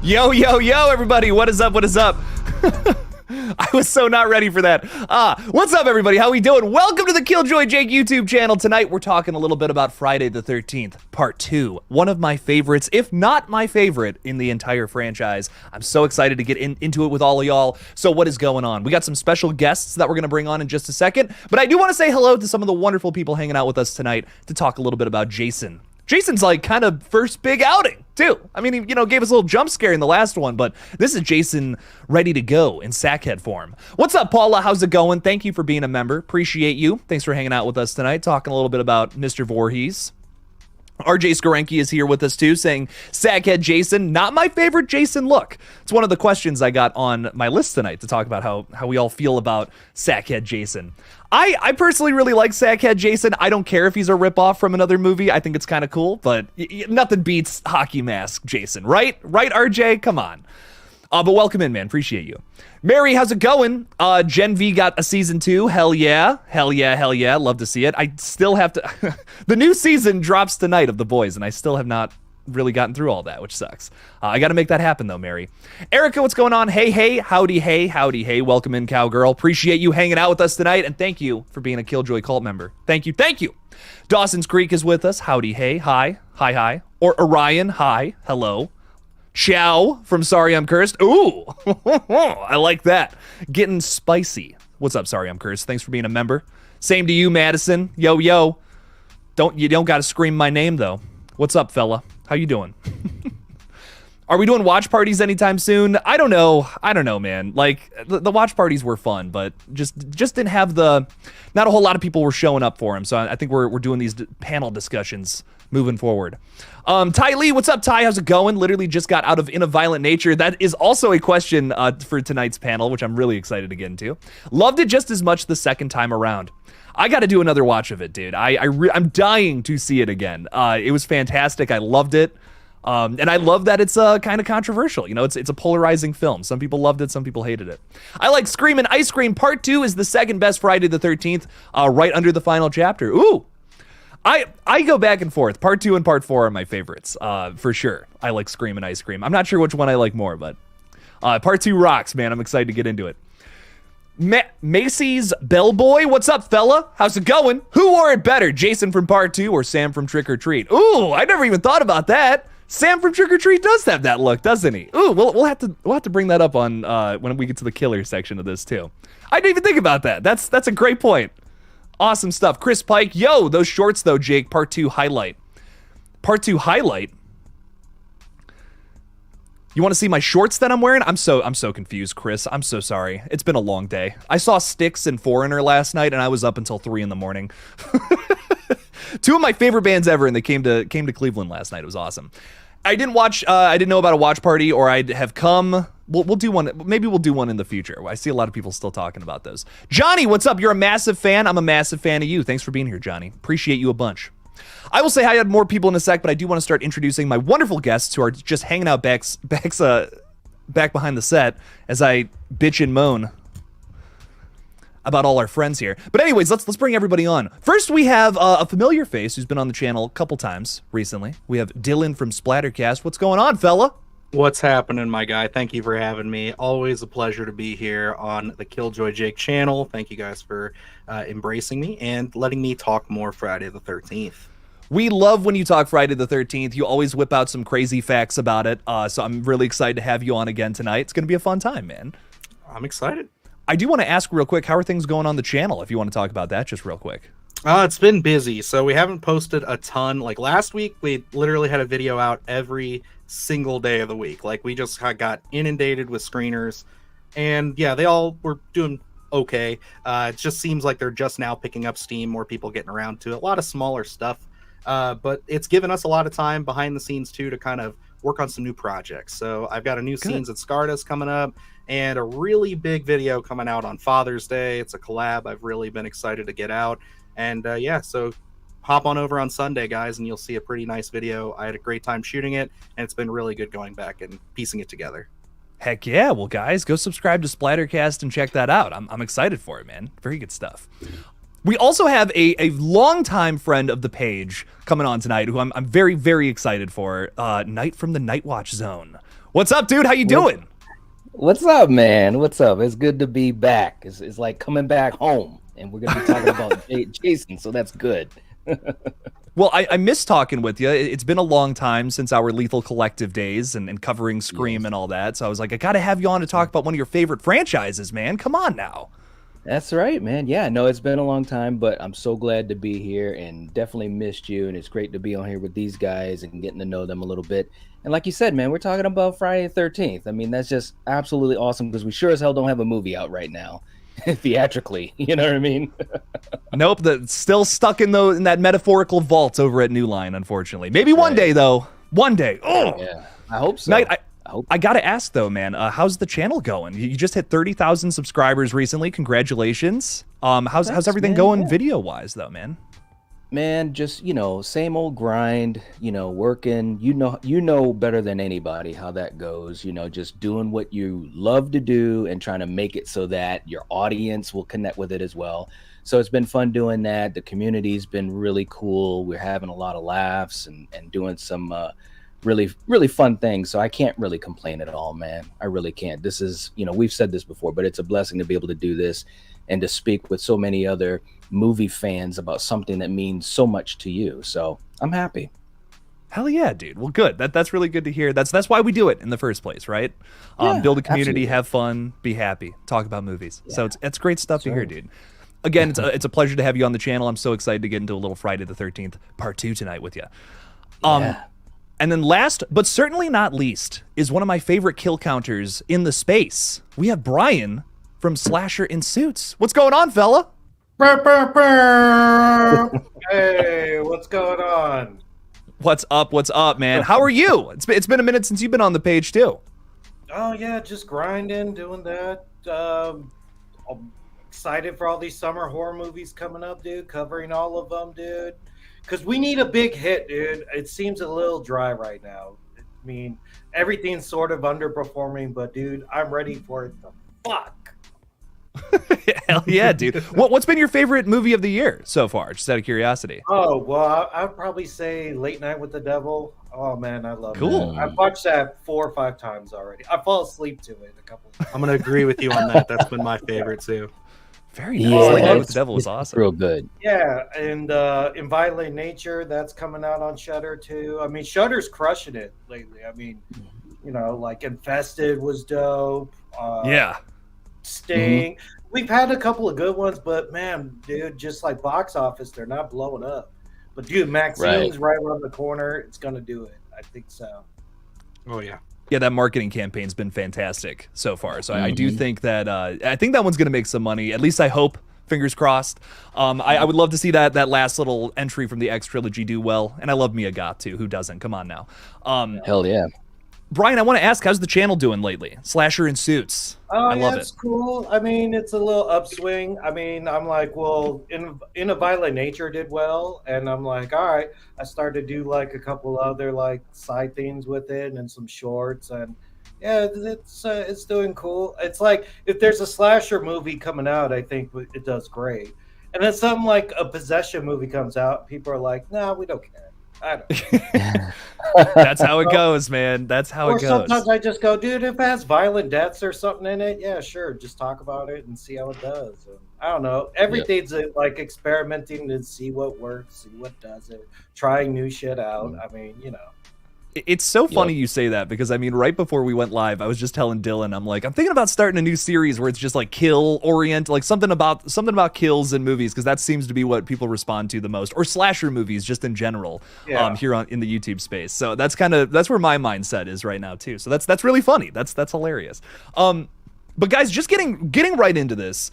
Yo, yo, yo, everybody. What is up? What is up? I was so not ready for that. What's up, everybody? How we doing? Welcome to the KillJoy Jake YouTube channel. Tonight, we're talking a little bit about Friday the 13th, Part 2. One of my favorites, if not my favorite, in the entire franchise. I'm so excited to get into it with all of y'all. So what is going on? We got some special guests that we're going to bring on in just a second. But I do want to say hello to some of the wonderful people hanging out with us tonight to talk a little bit about Jason. Jason's like kind of first big outing too. I mean, he, gave us a little jump scare in the last one, but this is Jason ready to go in sackhead form. What's up, Paula? How's it going? Thank you for being a member. Appreciate you. Thanks for hanging out with us tonight, talking a little bit about Mr. Voorhees. RJ Skorenki is here with us too, saying, Sackhead Jason, not my favorite Jason look. It's one of the questions I got on my list tonight to talk about how we all feel about Sackhead Jason. I personally really like Sackhead Jason. I don't care if he's a ripoff from another movie. I think it's kind of cool, but nothing beats hockey mask Jason, right? Right, RJ? Come on. But welcome in, man. Appreciate you. Mary, how's it going? Gen V got a season 2. Hell yeah. Hell yeah. Hell yeah. Love to see it. I still have to... The new season drops tonight of The Boys, and I still have not really gotten through all that, which sucks. I got to make that happen, though, Mary. Erica, what's going on? Hey, hey. Howdy, hey. Howdy, hey. Welcome in, cowgirl. Appreciate you hanging out with us tonight, and thank you for being a KillJoy cult member. Thank you. Thank you. Dawson's Creek is with us. Howdy, hey. Hi. Hi, hi. Or Orion. Hi. Hello. Chow from Sorry I'm Cursed. Ooh, I like that. Getting spicy. What's up, Sorry I'm Cursed? Thanks for being a member. Same to you, Madison. Yo, yo. You don't got to scream my name, though. What's up, fella? How you doing? Are we doing watch parties anytime soon? I don't know. I don't know, man. Like, the watch parties were fun, but just didn't have not a whole lot of people were showing up for them. So I think we're doing these panel discussions moving forward. Ty Lee, what's up, Ty? How's it going? Literally just got out of In a Violent Nature. That is also a question for tonight's panel, which I'm really excited to get into. Loved it just as much the second time around. I got to do another watch of it, dude. I'm dying to see it again. It was fantastic. I loved it. And I love that it's kind of controversial. It's a polarizing film. Some people loved it, some people hated it. I like Screamin' Ice Cream. Part 2 is the second best Friday the 13th, right under the final chapter. Ooh. I go back and forth. Part 2 and Part 4 are my favorites, for sure. I like Screamin' Ice Cream. I'm not sure which one I like more, but Part 2 rocks, man. I'm excited to get into it. Macy's Bellboy, what's up, fella? How's it going? Who wore it better, Jason from Part 2 or Sam from Trick or Treat? Ooh, I never even thought about that. Sam from Trick or Treat does have that look, doesn't he? Ooh, we'll have to bring that up on when we get to the killer section of this too. I didn't even think about that. That's a great point. Awesome stuff. Chris Pike, yo, those shorts though, Jake. Part 2 highlight. Part 2 highlight. You want to see my shorts that I'm wearing? I'm so confused, Chris. I'm so sorry. It's been a long day. I saw Styx and Foreigner last night, and I was up until 3 in the morning. Two of my favorite bands ever, and they came to Cleveland last night. It was awesome. I didn't know about a watch party, or I'd have come. We'll do one. Maybe we'll do one in the future. I see a lot of people still talking about those. Johnny, what's up? You're a massive fan. I'm a massive fan of you. Thanks for being here, Johnny. Appreciate you a bunch. I will say hi to more people in a sec, but I do want to start introducing my wonderful guests who are just hanging out back behind the set as I bitch and moan about all our friends here. But anyways, let's bring everybody on. First, we have a familiar face who's been on the channel a couple times recently. We have Dylan from Splattercast. What's going on, fella? What's happening, my guy? Thank you for having me. Always a pleasure to be here on the KillJoy Jake channel. Thank you guys for embracing me and letting me talk more Friday the 13th. We love when you talk Friday the 13th. You always whip out some crazy facts about it. So I'm really excited to have you on again tonight. It's going to be a fun time, man. I'm excited. I do want to ask real quick, how are things going on the channel, if you want to talk about that just real quick? It's been busy, so we haven't posted a ton. Like last week, we literally had a video out every single day of the week. Like we just got inundated with screeners, and yeah, they all were doing okay. It just seems like they're just now picking up steam, more people getting around to it. A lot of smaller stuff, but it's given us a lot of time behind the scenes too to kind of work on some new projects. So I've got a new Scenes at Scarta's coming up, and a really big video coming out on Father's Day. It's a collab I've really been excited to get out. And yeah, so hop on over on Sunday, guys, and you'll see a pretty nice video. I had a great time shooting it, and it's been really good going back and piecing it together. Heck yeah. Well, guys, go subscribe to Splattercast and check that out. I'm excited for it, man. Very good stuff. We also have a longtime friend of the page coming on tonight who I'm very, very excited for. Knight from the Night Watch Zone. What's up, dude? How you doing? What's up, man? What's up? It's good to be back. It's like coming back home, and we're gonna be talking about Jason, so that's good. Well, I miss talking with you. It's been a long time since our Lethal Collective days and covering Scream and all that. So I was like, I got to have you on to talk about one of your favorite franchises, man. Come on now. That's right, man. Yeah, no, it's been a long time, but I'm so glad to be here and definitely missed you. And it's great to be on here with these guys and getting to know them a little bit. And like you said, man, we're talking about Friday the 13th. I mean, that's just absolutely awesome because we sure as hell don't have a movie out right now. Theatrically, you know what I mean? Nope, that's still stuck in that metaphorical vault over at New Line, unfortunately. Maybe one day, though. One day. Oh, yeah, I hope so. Knight, I gotta ask though, man. How's the channel going? You just hit 30,000 subscribers recently. Congratulations. How's everything going video wise though, man? Man, just same old grind. Working. You know better than anybody how that goes. Just doing what you love to do and trying to make it so that your audience will connect with it as well. So it's been fun doing that. The community's been really cool. We're having a lot of laughs and doing some really, really fun things. So I can't really complain at all, man. I really can't. This is, we've said this before, but it's a blessing to be able to do this and to speak with so many other movie fans about something that means so much to you. So I'm happy. Hell yeah, dude. Well, good. That's really good to hear. That's why we do it in the first place, right? Build a community, absolutely. Have fun, be happy, talk about movies. Yeah. So it's great stuff to hear, dude. Again, it's a pleasure to have you on the channel. I'm so excited to get into a little Friday the 13th part 2 tonight with you. And then last, but certainly not least, is one of my favorite kill counters in the space. We have Brian from Slasher in Suits. What's going on, fella? Hey, what's going on? What's up, man? How are you? It's been a minute since you've been on the page, too. Oh, yeah, just grinding, doing that. I'm excited for all these summer horror movies coming up, dude, covering all of them, dude. Because we need a big hit, dude. It seems a little dry right now. I mean, everything's sort of underperforming, but, dude, I'm ready for it to fuck. Hell yeah, dude. What's been your favorite movie of the year so far? Just out of curiosity. Oh, well, I'd probably say Late Night with the Devil. Oh, man, I love it. I've watched that 4 or 5 times already. I fall asleep to it a couple of times. I'm going to agree with you on that. That's been my favorite, too. Very nice. Yeah, Late Night with the Devil was awesome. Real good. Yeah, and In Violent Nature, that's coming out on Shudder too. I mean, Shudder's crushing it lately. I mean, like Infested was dope. Yeah. Sting. Mm-hmm. We've had a couple of good ones, but man, dude, just like box office, they're not blowing up. But dude, Maxine's right around the corner. It's gonna do it. I think so. Oh yeah. Yeah, that marketing campaign's been fantastic so far. So I do think that that one's going to make some money. At least I hope. Fingers crossed. I would love to see that last little entry from the X trilogy do well. And I love Mia Goth too. Who doesn't? Come on now. Hell yeah. Brian, I want to ask, how's the channel doing lately? Slasher in Suits. Oh, I love it's cool. I mean, it's a little upswing. I mean, I'm like, well, in a Violent Nature did well, and I'm like, all right. I started to do like a couple other like side things with it and some shorts, and yeah, it's doing cool. It's like if there's a slasher movie coming out, I think it does great. And then something like a possession movie comes out, people are like, nah, we don't care. I don't. That's how it goes, man. That's how it goes. Sometimes I just go, dude, if it has violent deaths or something in it, yeah, sure, just talk about it and see how it does. And I don't know. Everything's like experimenting to see what works, see what doesn't, trying new shit out. I mean, It's so funny you say that because, I mean, right before we went live, I was just telling Dylan, I'm like, I'm thinking about starting a new series where it's just like kill orient, like something about kills in movies, because that seems to be what people respond to the most, or slasher movies just in general, here in the YouTube space. So that's where my mindset is right now too. So that's really funny. That's hilarious. But guys, just getting right into this.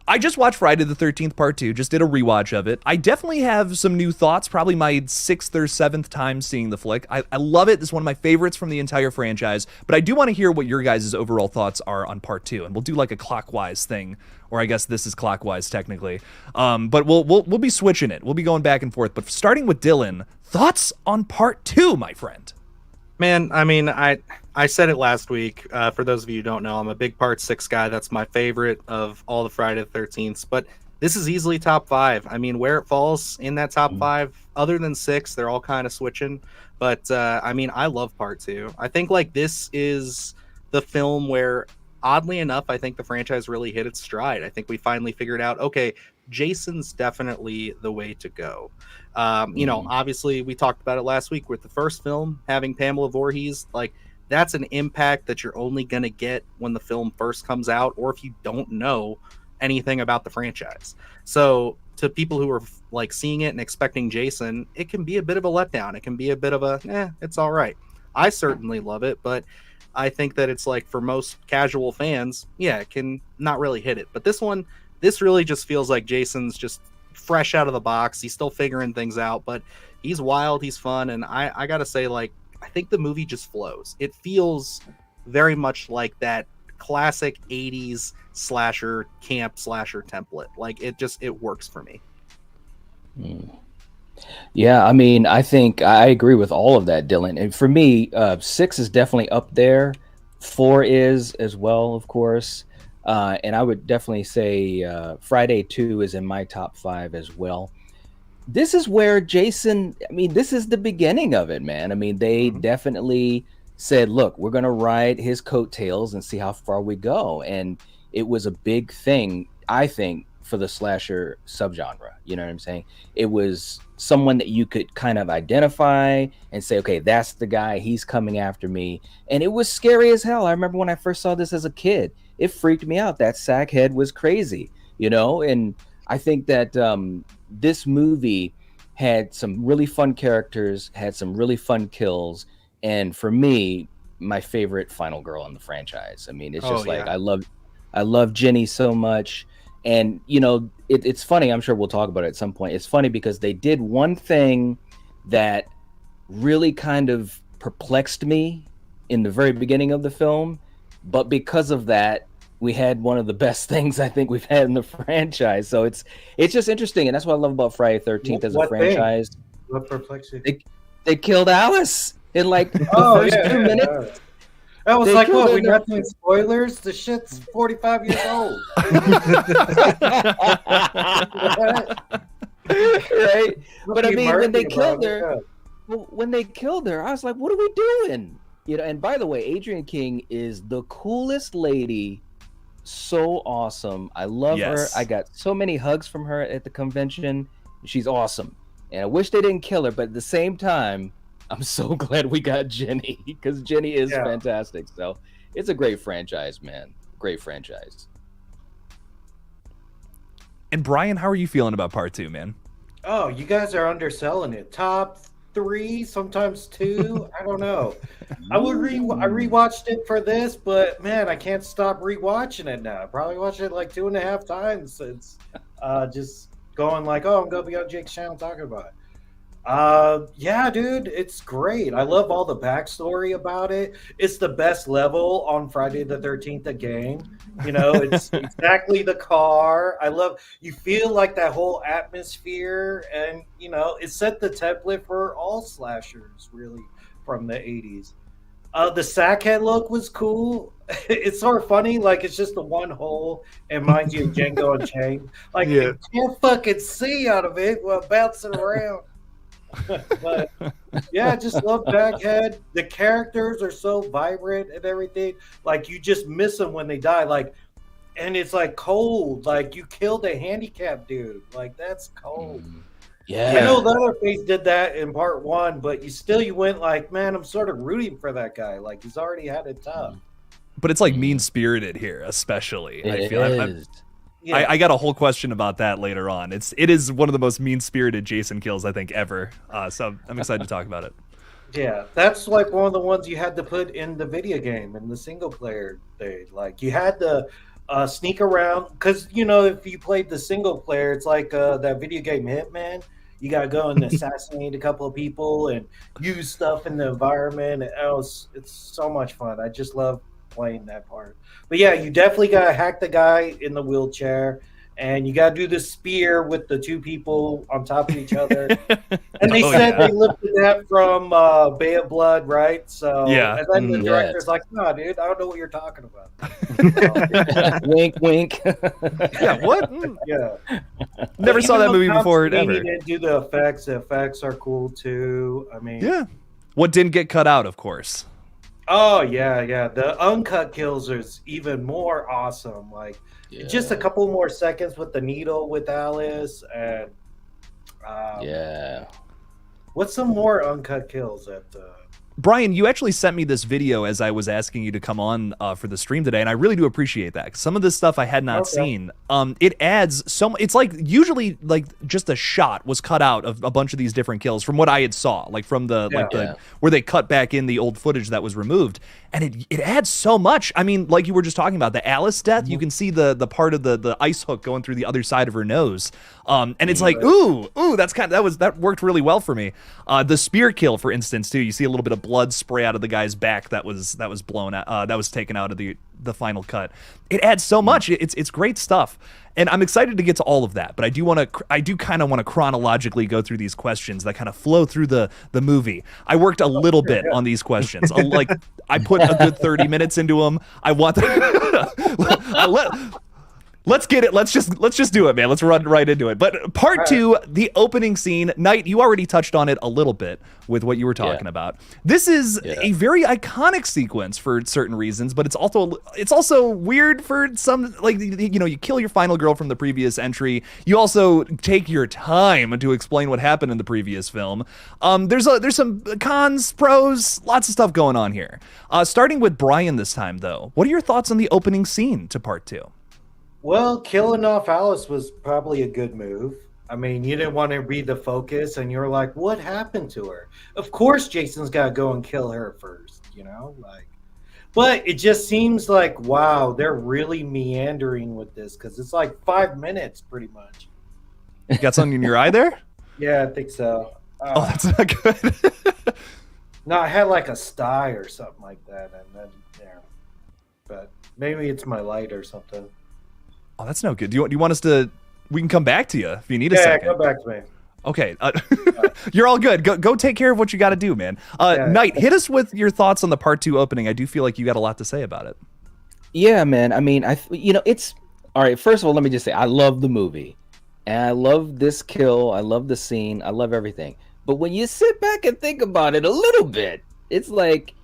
I just watched Friday the 13th Part 2, just did a rewatch of it. I definitely have some new thoughts, probably my 6th or 7th time seeing the flick. I love it. This is one of my favorites from the entire franchise, but I do want to hear what your guys' overall thoughts are on Part 2, and we'll do like a clockwise thing, or I guess this is clockwise technically. But we'll be switching it. We'll be going back and forth, but starting with Dylan, thoughts on Part 2, my friend? Man, I mean, I said it last week. For those of you who don't know, I'm a big Part 6 guy. That's my favorite of all the Friday the 13th. But this is easily top 5. I mean, where it falls in that top 5, other than 6, they're all kind of switching. But I mean, I love part 2. I think like this is the film where, oddly enough, I think the franchise really hit its stride. I think we finally figured out, okay, Jason's definitely the way to go. You know, obviously we talked about it last week with the first film having Pamela Voorhees. Like, that's an impact that you're only going to get when the film first comes out, or if you don't know anything about the franchise. So to people who are like seeing it and expecting Jason, it can be a bit of a letdown. It can be a bit of a, it's all right. I certainly love it, but I think that it's like for most casual fans, yeah, it can not really hit it. But this one, this really just feels like Jason's just fresh out of the box. He's still figuring things out, but he's wild, he's fun, and I gotta say, like, I think the movie just flows. It feels very much like that classic 80s slasher, camp slasher template. Like, it works for me. Yeah, I mean, I think I agree with all of that, Dylan. And for me, 6 is definitely up there. 4 is as well, of course. And I would definitely say Friday 2 is in my top 5 as well. This is where Jason, I mean, this is the beginning of it, man. I mean, they definitely said, look, we're going to ride his coattails and see how far we go. And it was a big thing, I think, for the slasher subgenre. You know what I'm saying? It was someone that you could kind of identify and say, okay, that's the guy, he's coming after me. And it was scary as hell. I remember when I first saw this as a kid, it freaked me out. That sack head was crazy, you know? And I think that this movie had some really fun characters, had some really fun kills, and for me, my favorite final girl in the franchise. I mean, it's just I love Jenny so much. And you know, it's funny, I'm sure we'll talk about it at some point. It's funny because they did one thing that really kind of perplexed me in the very beginning of the film, but because of that, we had one of the best things I think we've had in the franchise. So it's just interesting, and that's what I love about Friday 13th as a franchise. What perplexed you? They killed Alice in like the first 2 minutes. That was like, what, we got any spoilers? The shit's 45 years old. Right? But I mean, when they killed her, I was like, what are we doing? You know, and by the way, Adrienne King is the coolest lady. So awesome. I love her. I got so many hugs from her at the convention. She's awesome. And I wish they didn't kill her, but at the same time, I'm so glad we got Jenny, because Jenny is fantastic. So it's a great franchise, man. Great franchise. And Brian, how are you feeling about part 2, man? Oh, you guys are underselling it. Top 3, sometimes 2. I don't know. I rewatched it for this, but man, I can't stop rewatching it now. I probably watched it like 2.5 times since just going like, oh, I'm gonna be on Jake's channel talking about it. Yeah, dude, it's great. I love all the backstory about it. It's the best level on Friday the 13th, the game. You know, it's exactly the car. You feel like that whole atmosphere, and you know, it set the template for all slashers really from the 80s. The sackhead look was cool. It's sort of funny, like it's just the one hole and reminds you of Django Unchained. Like you can't fucking see out of it while bouncing around. But yeah, I just love Baghead. The characters are so vibrant and everything. Like you just miss them when they die. Like, and it's like cold. Like you killed a handicapped dude. Like that's cold. Yeah, I know Leatherface did that in part 1, but you went like, man, I'm sort of rooting for that guy. Like he's already had it tough. But it's like mean-spirited here, especially. I feel is. I got a whole question about that later on. It is one of the most mean-spirited Jason kills I think ever. So I'm excited to talk about it. Yeah, that's like one of the ones you had to put in the video game in the single player thing. Like you had to sneak around because you know if you played the single player, it's like that video game Hitman. You got to go and assassinate a couple of people and use stuff in the environment. It's so much fun. I just love playing that part. But yeah, you definitely got to hack the guy in the wheelchair and you got to do the spear with the two people on top of each other. And they Oh, said yeah. they lifted that from Bay of Blood, right? So, Yeah. and then the Mm, director's yes. like, "No, dude, I don't know what you're talking about." Wink, wink. Yeah, what? Mm, Yeah. never But saw even that though movie Tom before Savini ever. didn't do the effects. The effects are cool too. I mean, Yeah. What didn't get cut out, of course. oh yeah. The uncut kills is even more awesome. Like just a couple more seconds with the needle with Alice, and Yeah. what's some more uncut kills that? Brian, you actually sent me this video as I was asking you to come on for the stream today, and I really do appreciate that. 'Cause some of this stuff I had not seen. It adds so. It's like usually like just a shot was cut out of a bunch of these different kills from what I had saw, like from the where they cut back in the old footage that was removed, and it adds so much. I mean, like you were just talking about the Alice death, you can see the part of the ice hook going through the other side of her nose, and it's like ooh, that worked really well for me. The spear kill, for instance, too. You see a little bit of blood spray out of the guy's back that was blown out, that was taken out of the final cut. It adds so much. It's great stuff, and I'm excited to get to all of that. But I do kind of want to chronologically go through these questions that kind of flow through the movie. I worked a little bit on these questions. Like I put a good 30 minutes into them. I want Let's get it. Let's just do it, man. Let's run right into it. But part two, the opening scene. Knight, you already touched on it a little bit with what you were talking about. This is a very iconic sequence for certain reasons, but it's also weird for some. Like, you know, you kill your final girl from the previous entry. You also take your time to explain what happened in the previous film. There's some cons, pros, lots of stuff going on here. Starting with Brian this time, though. What are your thoughts on the opening scene to part two? Well, killing off Alice was probably a good move. I mean, you didn't want to be the focus, and you're like, what happened to her? Of course, Jason's got to go and kill her first, you know? Like, but it just seems like, wow, they're really meandering with this because it's like 5 minutes pretty much. You got something in your eye there? Yeah, I think so. Oh, that's not good. No, I had like a sty or something like that, and then, yeah. But maybe it's my light or something. Oh, that's no good. Do you want us to? We can come back to you if you need a second. Yeah, come back to me. Okay, you're all good. Go take care of what you got to do, man. Knight, hit us with your thoughts on the part two opening. I do feel like you got a lot to say about it. Yeah, man. I mean, it's all right. First of all, let me just say I love the movie, and I love this kill. I love the scene. I love everything. But when you sit back and think about it a little bit, it's like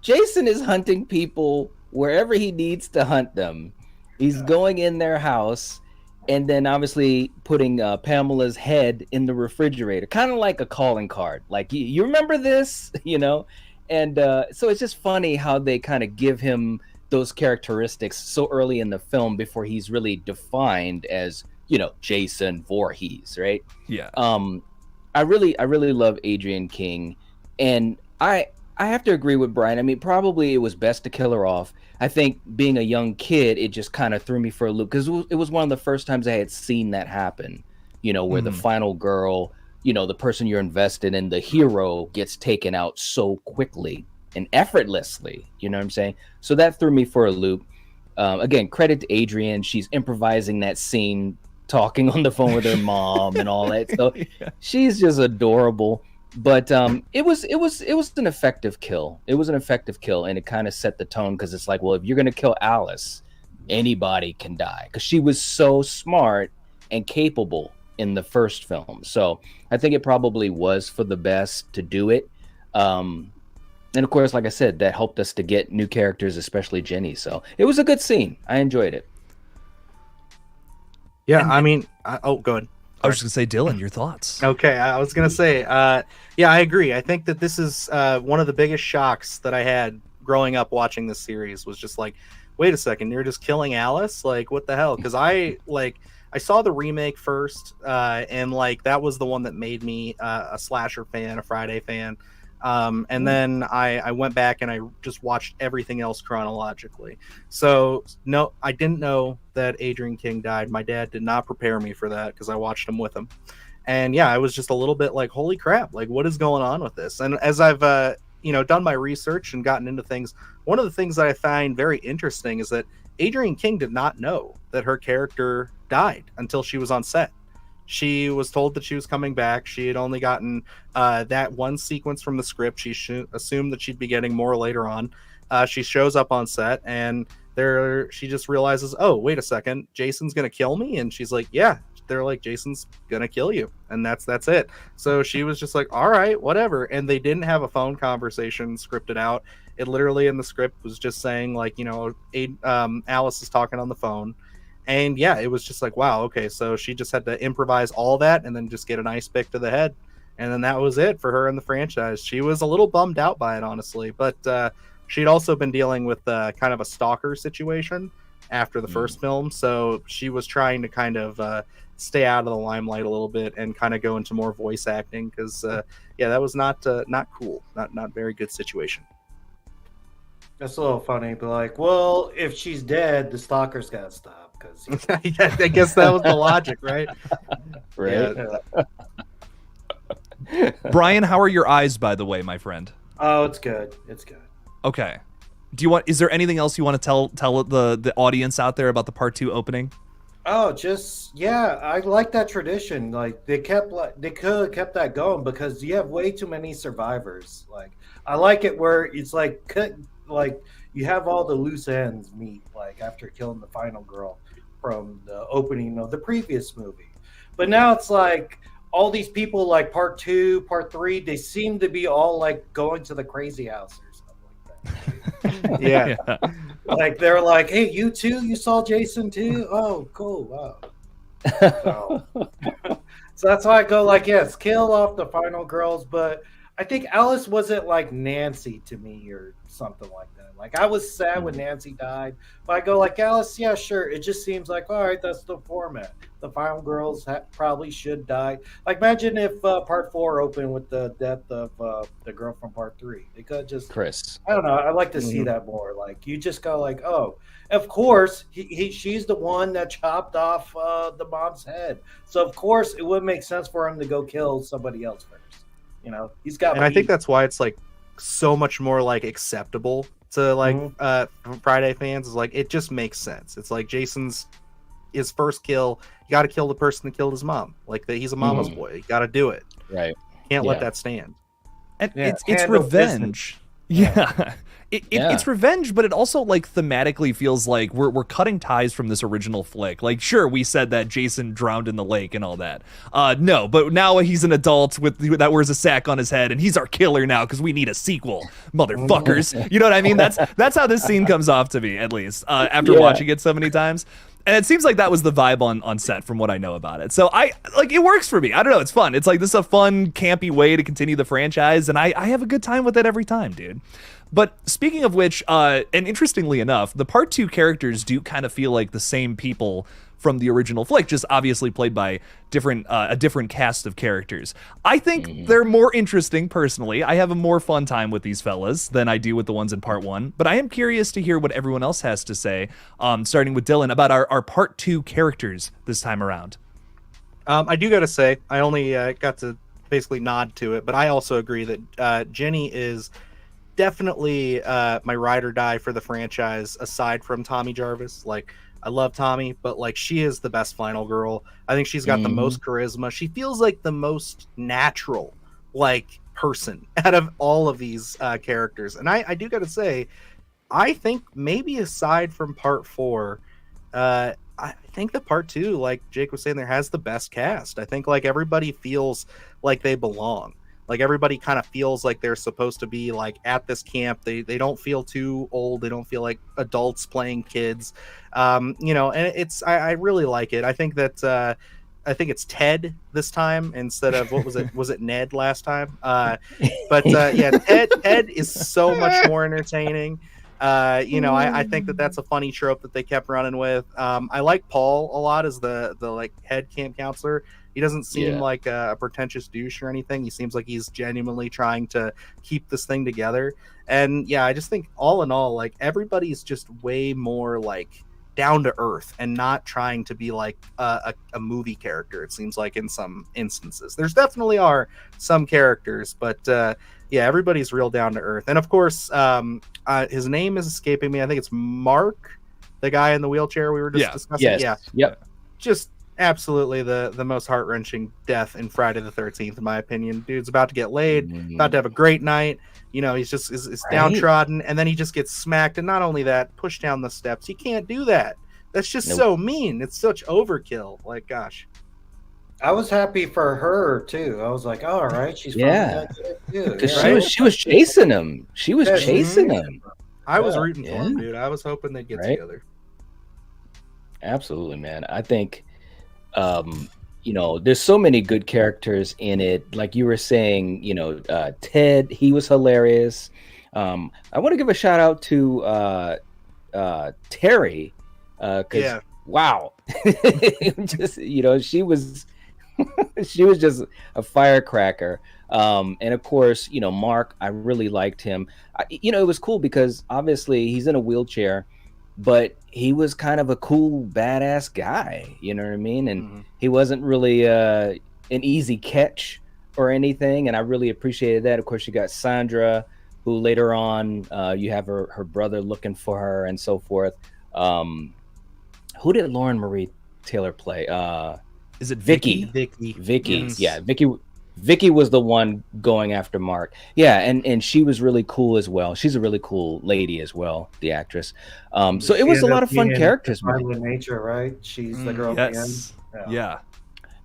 Jason is hunting people wherever he needs to hunt them. He's going in their house and then obviously putting Pamela's head in the refrigerator, kind of like a calling card. Like, you remember this, you know? And so it's just funny how they kind of give him those characteristics so early in the film before he's really defined as, you know, Jason Voorhees, right? Yeah. I really love Adrienne King, and I have to agree with Brian. I mean, probably it was best to kill her off. I think being a young kid, it just kind of threw me for a loop because it was one of the first times I had seen that happen, you know, where the final girl, you know, the person you're invested in, the hero, gets taken out so quickly and effortlessly, you know what I'm saying? So that threw me for a loop. Again, credit to Adrienne. She's improvising that scene, talking on the phone with her mom and all that. So she's just adorable. But it was an effective kill. It was an effective kill, and it kind of set the tone because it's like, well, if you're gonna kill Alice, anybody can die because she was so smart and capable in the first film. So I think it probably was for the best to do it. And of course, like I said, that helped us to get new characters, especially Jenny. So it was a good scene. I enjoyed it. Yeah, I mean, go ahead. I was just gonna say, Dylan, your thoughts? Okay, I was gonna say, yeah, I agree. I think that this is one of the biggest shocks that I had growing up watching this series. Was just like, wait a second, you're just killing Alice? Like, what the hell? Because I saw the remake first, and like that was the one that made me a slasher fan, a Friday fan. And then I went back and I just watched everything else chronologically. So no, I didn't know that Adrienne King died. My dad did not prepare me for that because I watched him with him. And yeah, I was just a little bit like, holy crap, like what is going on with this? And as I've done my research and gotten into things, one of the things that I find very interesting is that Adrienne King did not know that her character died until she was on set. She was told that she was coming back. She had only gotten that one sequence from the script. She assumed that she'd be getting more later on. She shows up on set, and she just realizes, oh, wait a second, Jason's gonna kill me, and she's like, yeah. They're like, Jason's gonna kill you, and that's it. So she was just like, all right, whatever. And they didn't have a phone conversation scripted out. It literally in the script was just saying like, Alice is talking on the phone. And yeah, it was just like, wow, okay, so she just had to improvise all that and then just get an ice pick to the head. And then that was it for her in the franchise. She was a little bummed out by it, honestly. But she'd also been dealing with kind of a stalker situation after the first film. So she was trying to kind of stay out of the limelight a little bit and kind of go into more voice acting. Because, that was not cool. Not very good situation. That's a little funny, but like, well, if she's dead, the stalker's got to stop. Yeah, I guess that was the logic, right? Right. Yeah. Brian, how are your eyes, by the way, my friend? Oh, it's good. It's good. Okay. Is there anything else you want to tell the audience out there about the part 2 opening? Oh, I like that tradition. Like they could have kept that going because you have way too many survivors. Like I like it where it's like you have all the loose ends meet like after killing the final girl from the opening of the previous movie. But now it's like all these people like part 2, part 3, they seem to be all like going to the crazy house or something like that. Yeah. Like they're like, hey, you too? You saw Jason too? Oh, cool. Wow. So that's why I go like, yes, kill off the final girls, but I think Alice wasn't like Nancy to me or something like that. Like I was sad when Nancy died, but I go like Alice, yeah, sure. It just seems like, all right, that's the format. The final girls probably should die. Like imagine if part 4 opened with the death of the girl from part 3. They could just Chris. I don't know. I'd like to see that more. Like you just go like, oh, of course she's the one that chopped off the mom's head. So of course it would make sense for him to go kill somebody else first. He's got. And I think that's why it's like so much more like acceptable to like Friday fans. Is like it just makes sense. It's like Jason's his first kill. You got to kill the person that killed his mom. Like he's a mama's boy. You got to do it. Right. Can't let that stand. And it's revenge. Yeah. It's revenge, but it also like thematically feels like we're cutting ties from this original flick. Like, sure, we said that Jason drowned in the lake and all that. No, but now he's an adult that wears a sack on his head, and he's our killer now because we need a sequel, motherfuckers. You know what I mean? That's how this scene comes off to me, at least after watching it so many times. And it seems like that was the vibe on set from what I know about it. So it works for me. I don't know. It's fun. It's like this is a fun, campy way to continue the franchise. And I have a good time with it every time, dude. But speaking of which, and interestingly enough, the part 2 characters do kind of feel like the same people from the original flick, just obviously played by a different cast of characters. I think they're more interesting personally. I have a more fun time with these fellas than I do with the ones in part 1, but I am curious to hear what everyone else has to say, starting with Dylan, about our part 2 characters this time around. I do got to say, I only got to basically nod to it, but I also agree that Jenny is definitely my ride or die for the franchise aside from Tommy Jarvis. Like I love Tommy, but like she is the best final girl. I think she's got the most charisma. She feels like the most natural like person out of all of these characters. And I do got to say, I think maybe aside from part 4, I think the part 2, like Jake was saying, there has the best cast. I think like everybody feels like they belong. Like everybody kind of feels like they're supposed to be like at this camp. They don't feel too old. They don't feel like adults playing kids. And I really like it. I think that I think it's Ted this time instead of what was it? Was it Ned last time? Ted is so much more entertaining. I think that's a funny trope that they kept running with. I like Paul a lot as the like head camp counselor. He doesn't seem like a pretentious douche or anything. He seems like he's genuinely trying to keep this thing together. And yeah, I just think all in all, like everybody's just way more like down to earth and not trying to be like a movie character. It seems like in some instances, there's definitely are some characters, but yeah, everybody's real down to earth. And of course, his name is escaping me. I think it's Mark, the guy in the wheelchair we were just discussing. Yes. Yeah, Yep. just absolutely the most heart-wrenching death in Friday the 13th, in my opinion. Dude's about to get laid, about to have a great night. You know, he's just is downtrodden, and then he just gets smacked. And not only that, pushed down the steps. You can't do that. That's just so mean. It's such overkill. Like, gosh. I was happy for her too. I was like, all right, she's Yeah. because She was chasing him. She was chasing him. I was rooting for him, dude. I was hoping they'd get together. Absolutely, man. I think, you know, there's so many good characters in it. Like you were saying, you know, Ted, he was hilarious. I want to give a shout out to Terry, because wow, just, you know, she was she was just a firecracker. And of course, you know, Mark, I really liked him. You know, it was cool because obviously he's in a wheelchair, but he was kind of a cool, badass guy. You know what I mean? And he wasn't really an easy catch or anything. And I really appreciated that. Of course, you got Sandra, who later on you have her brother looking for her and so forth. Who did Lauren Marie Taylor play? Is it Vicky? Vicky. Yes. Yeah, Vicky was the one going after Mark. Yeah, and she was really cool as well. She's a really cool lady as well, the actress. So it was a lot of fun characters, man. Violent Nature, right? She's the girl at the end. Yeah.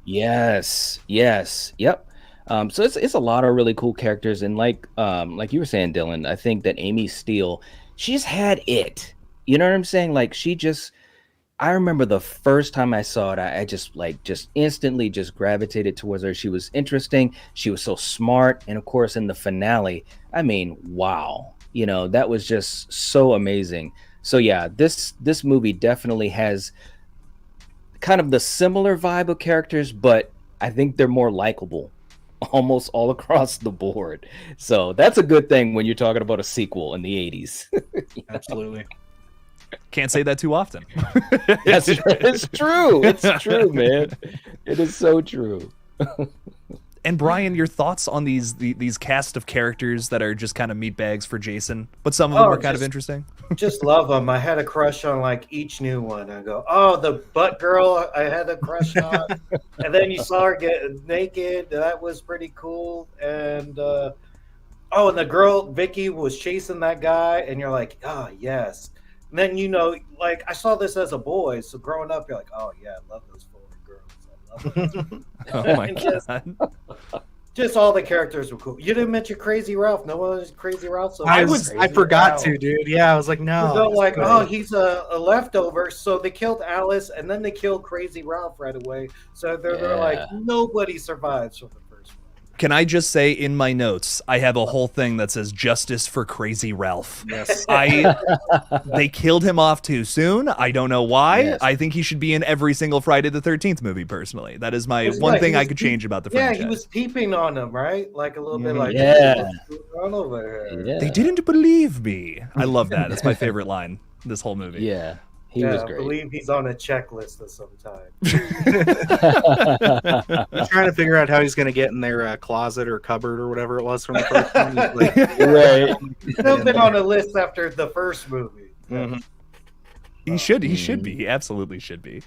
Yes. Yep. So it's a lot of really cool characters, and like you were saying, Dylan, I think that Amy Steele, she's had it. You know what I'm saying? Like I remember the first time I saw it, I just instantly just gravitated towards her. She was interesting. She was so smart. And of course, in the finale, I mean, wow, you know, that was just so amazing. So yeah, this movie definitely has kind of the similar vibe of characters, but I think they're more likable almost all across the board. So that's a good thing when you're talking about a sequel in the 80s. Absolutely. Can't say that too often. It's true. It's true, man. It is so true. And Brian, your thoughts on these cast of characters that are just kind of meat bags for Jason, but some of them are kind of interesting? Just love them. I had a crush on like each new one. I go, oh, the butt girl I had a crush on. And then you saw her get naked. That was pretty cool. And and the girl, Vicky, was chasing that guy. And you're like, oh, yes. And then, you know, like I saw this as a boy. So growing up, you're like, oh, yeah, I love those forward girls. I love them. Oh, my God. Just all the characters were cool. You didn't mention Crazy Ralph. No one was Crazy Ralph. So I forgot to, dude. Yeah, I was like, no. So like, oh, he's a leftover. So they killed Alice, and then they killed Crazy Ralph right away. So they're like, nobody survives from the first one. Can I just say in my notes, I have a whole thing that says justice for Crazy Ralph. Yes. They killed him off too soon. I don't know why. Yes. I think he should be in every single Friday the 13th movie, personally. That is my one thing I could change about the franchise. Yeah, he was peeping on him, right? Like a little bit like, run over here. Yeah. They didn't believe me. I love that. That's my favorite line this whole movie. Yeah. He was great. I believe he's on a checklist of some type. I'm trying to figure out how he's going to get in their closet or cupboard or whatever it was from the first one. Like, Right. He's still been on a list after the first movie. mm-hmm. He should be. He absolutely should be.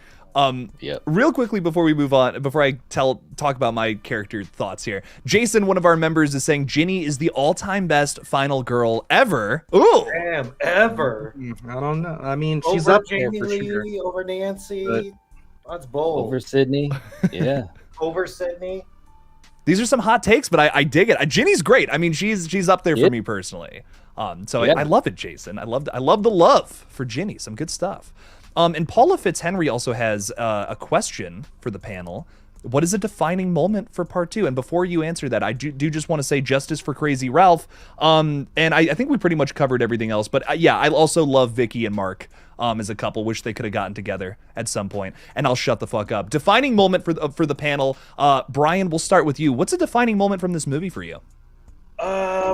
Yep. Real quickly before we move on, before I talk about my character thoughts here, Jason, one of our members, is saying Ginny is the all-time best final girl ever. Ooh, Damn, ever. I don't know. I mean, she's Over up there Jamie for Lee, sure. over Nancy. But- That's bold. Over Sydney. Yeah. Over Sydney. these are some hot takes, but I dig it. Ginny's great. I mean, she's up there for me personally. I love it, Jason. I love the love for Ginny. Some good stuff. And Paula Fitzhenry also has a question for the panel. What is a defining moment for part 2? And before you answer that, I do just want to say justice for Crazy Ralph. And I think we pretty much covered everything else. But yeah, I also love Vicky and Mark as a couple. Wish they could have gotten together at some point. And I'll shut the fuck up. Defining moment for the panel. Brian, we'll start with you. What's a defining moment from this movie for you?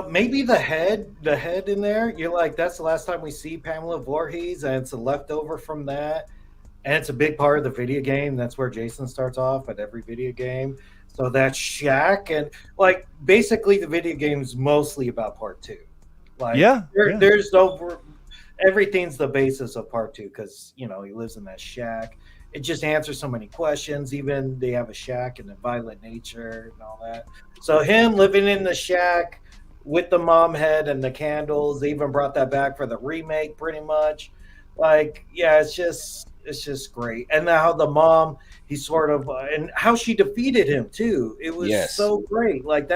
Maybe the head in there. You're like, that's the last time we see Pamela Voorhees, and it's a leftover from that. And it's a big part of the video game. That's where Jason starts off at every video game. So that shack and like basically the video game's mostly about part two. Like Yeah, yeah. there's no everything's the basis of part two because he lives in that shack. It just answers so many questions. Even they have a shack and the violent nature and all that. So him living in the shack with the mom head and the candles, they even brought that back for the remake pretty much. Like, yeah, it's just great. And how the mom, he sort of and how she defeated him too. It was Yes. so great. Like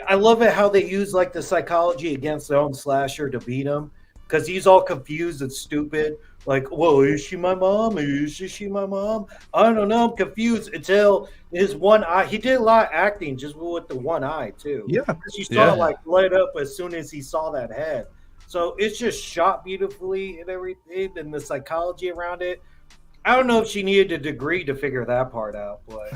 I love it how they use like the psychology against their own slasher to beat him because he's all confused and stupid. Like, whoa, is she my mom? Is she my mom? I don't know. I'm confused until his one eye. He did a lot of acting just with the one eye too. Yeah. Because you saw Yeah. it like light up as soon as he saw that head. So it's just shot beautifully and everything, and the psychology around it. I don't know if she needed a degree to figure that part out, but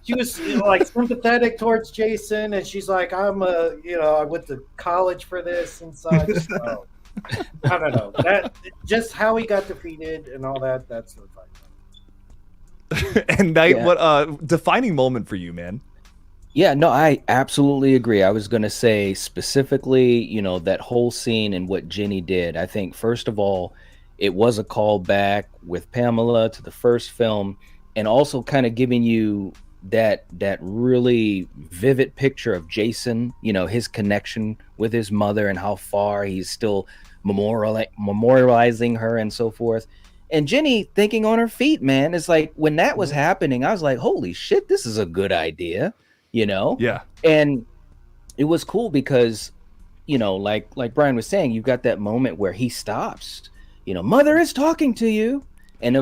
she was like sympathetic towards Jason, and she's like, I went to college for this and such. So, I don't know that just how he got defeated and all that. That's the fight. And Knight, Yeah. what defining moment for you, man? Yeah, no, I absolutely agree. I was going to say specifically, that whole scene and what Jenny did. I think, first of all, it was a callback with Pamela to the first film, and also kind of giving you that really vivid picture of Jason, his connection with his mother and how far he's still memorializing her and so forth. And Jenny thinking on her feet, man. It's like when that was happening, I was like, holy shit, this is a good idea. Yeah. And it was cool because like Brian was saying, you've got that moment where he stops, mother is talking to you, and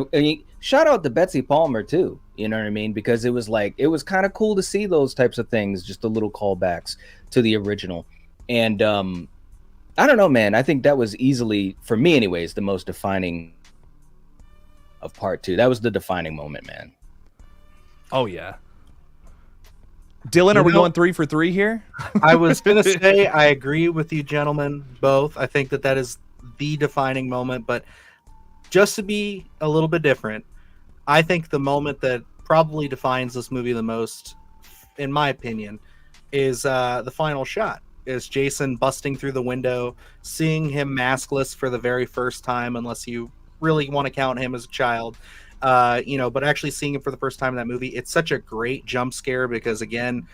shout out to Betsy Palmer too, you know what I mean, because it was kind of cool to see those types of things, just the little callbacks to the original. And I don't know, man, I think that was easily, for me anyways, the most defining of part two. That was the defining moment, man. Oh yeah. Dylan, are we going 3 for 3 here? I was going to say I agree with you gentlemen both. I think that is the defining moment, but just to be a little bit different, I think the moment that probably defines this movie the most, in my opinion, is the final shot. Is Jason busting through the window, seeing him maskless for the very first time, unless you really want to count him as a child. But actually seeing him for the first time in that movie, it's such a great jump scare because, again,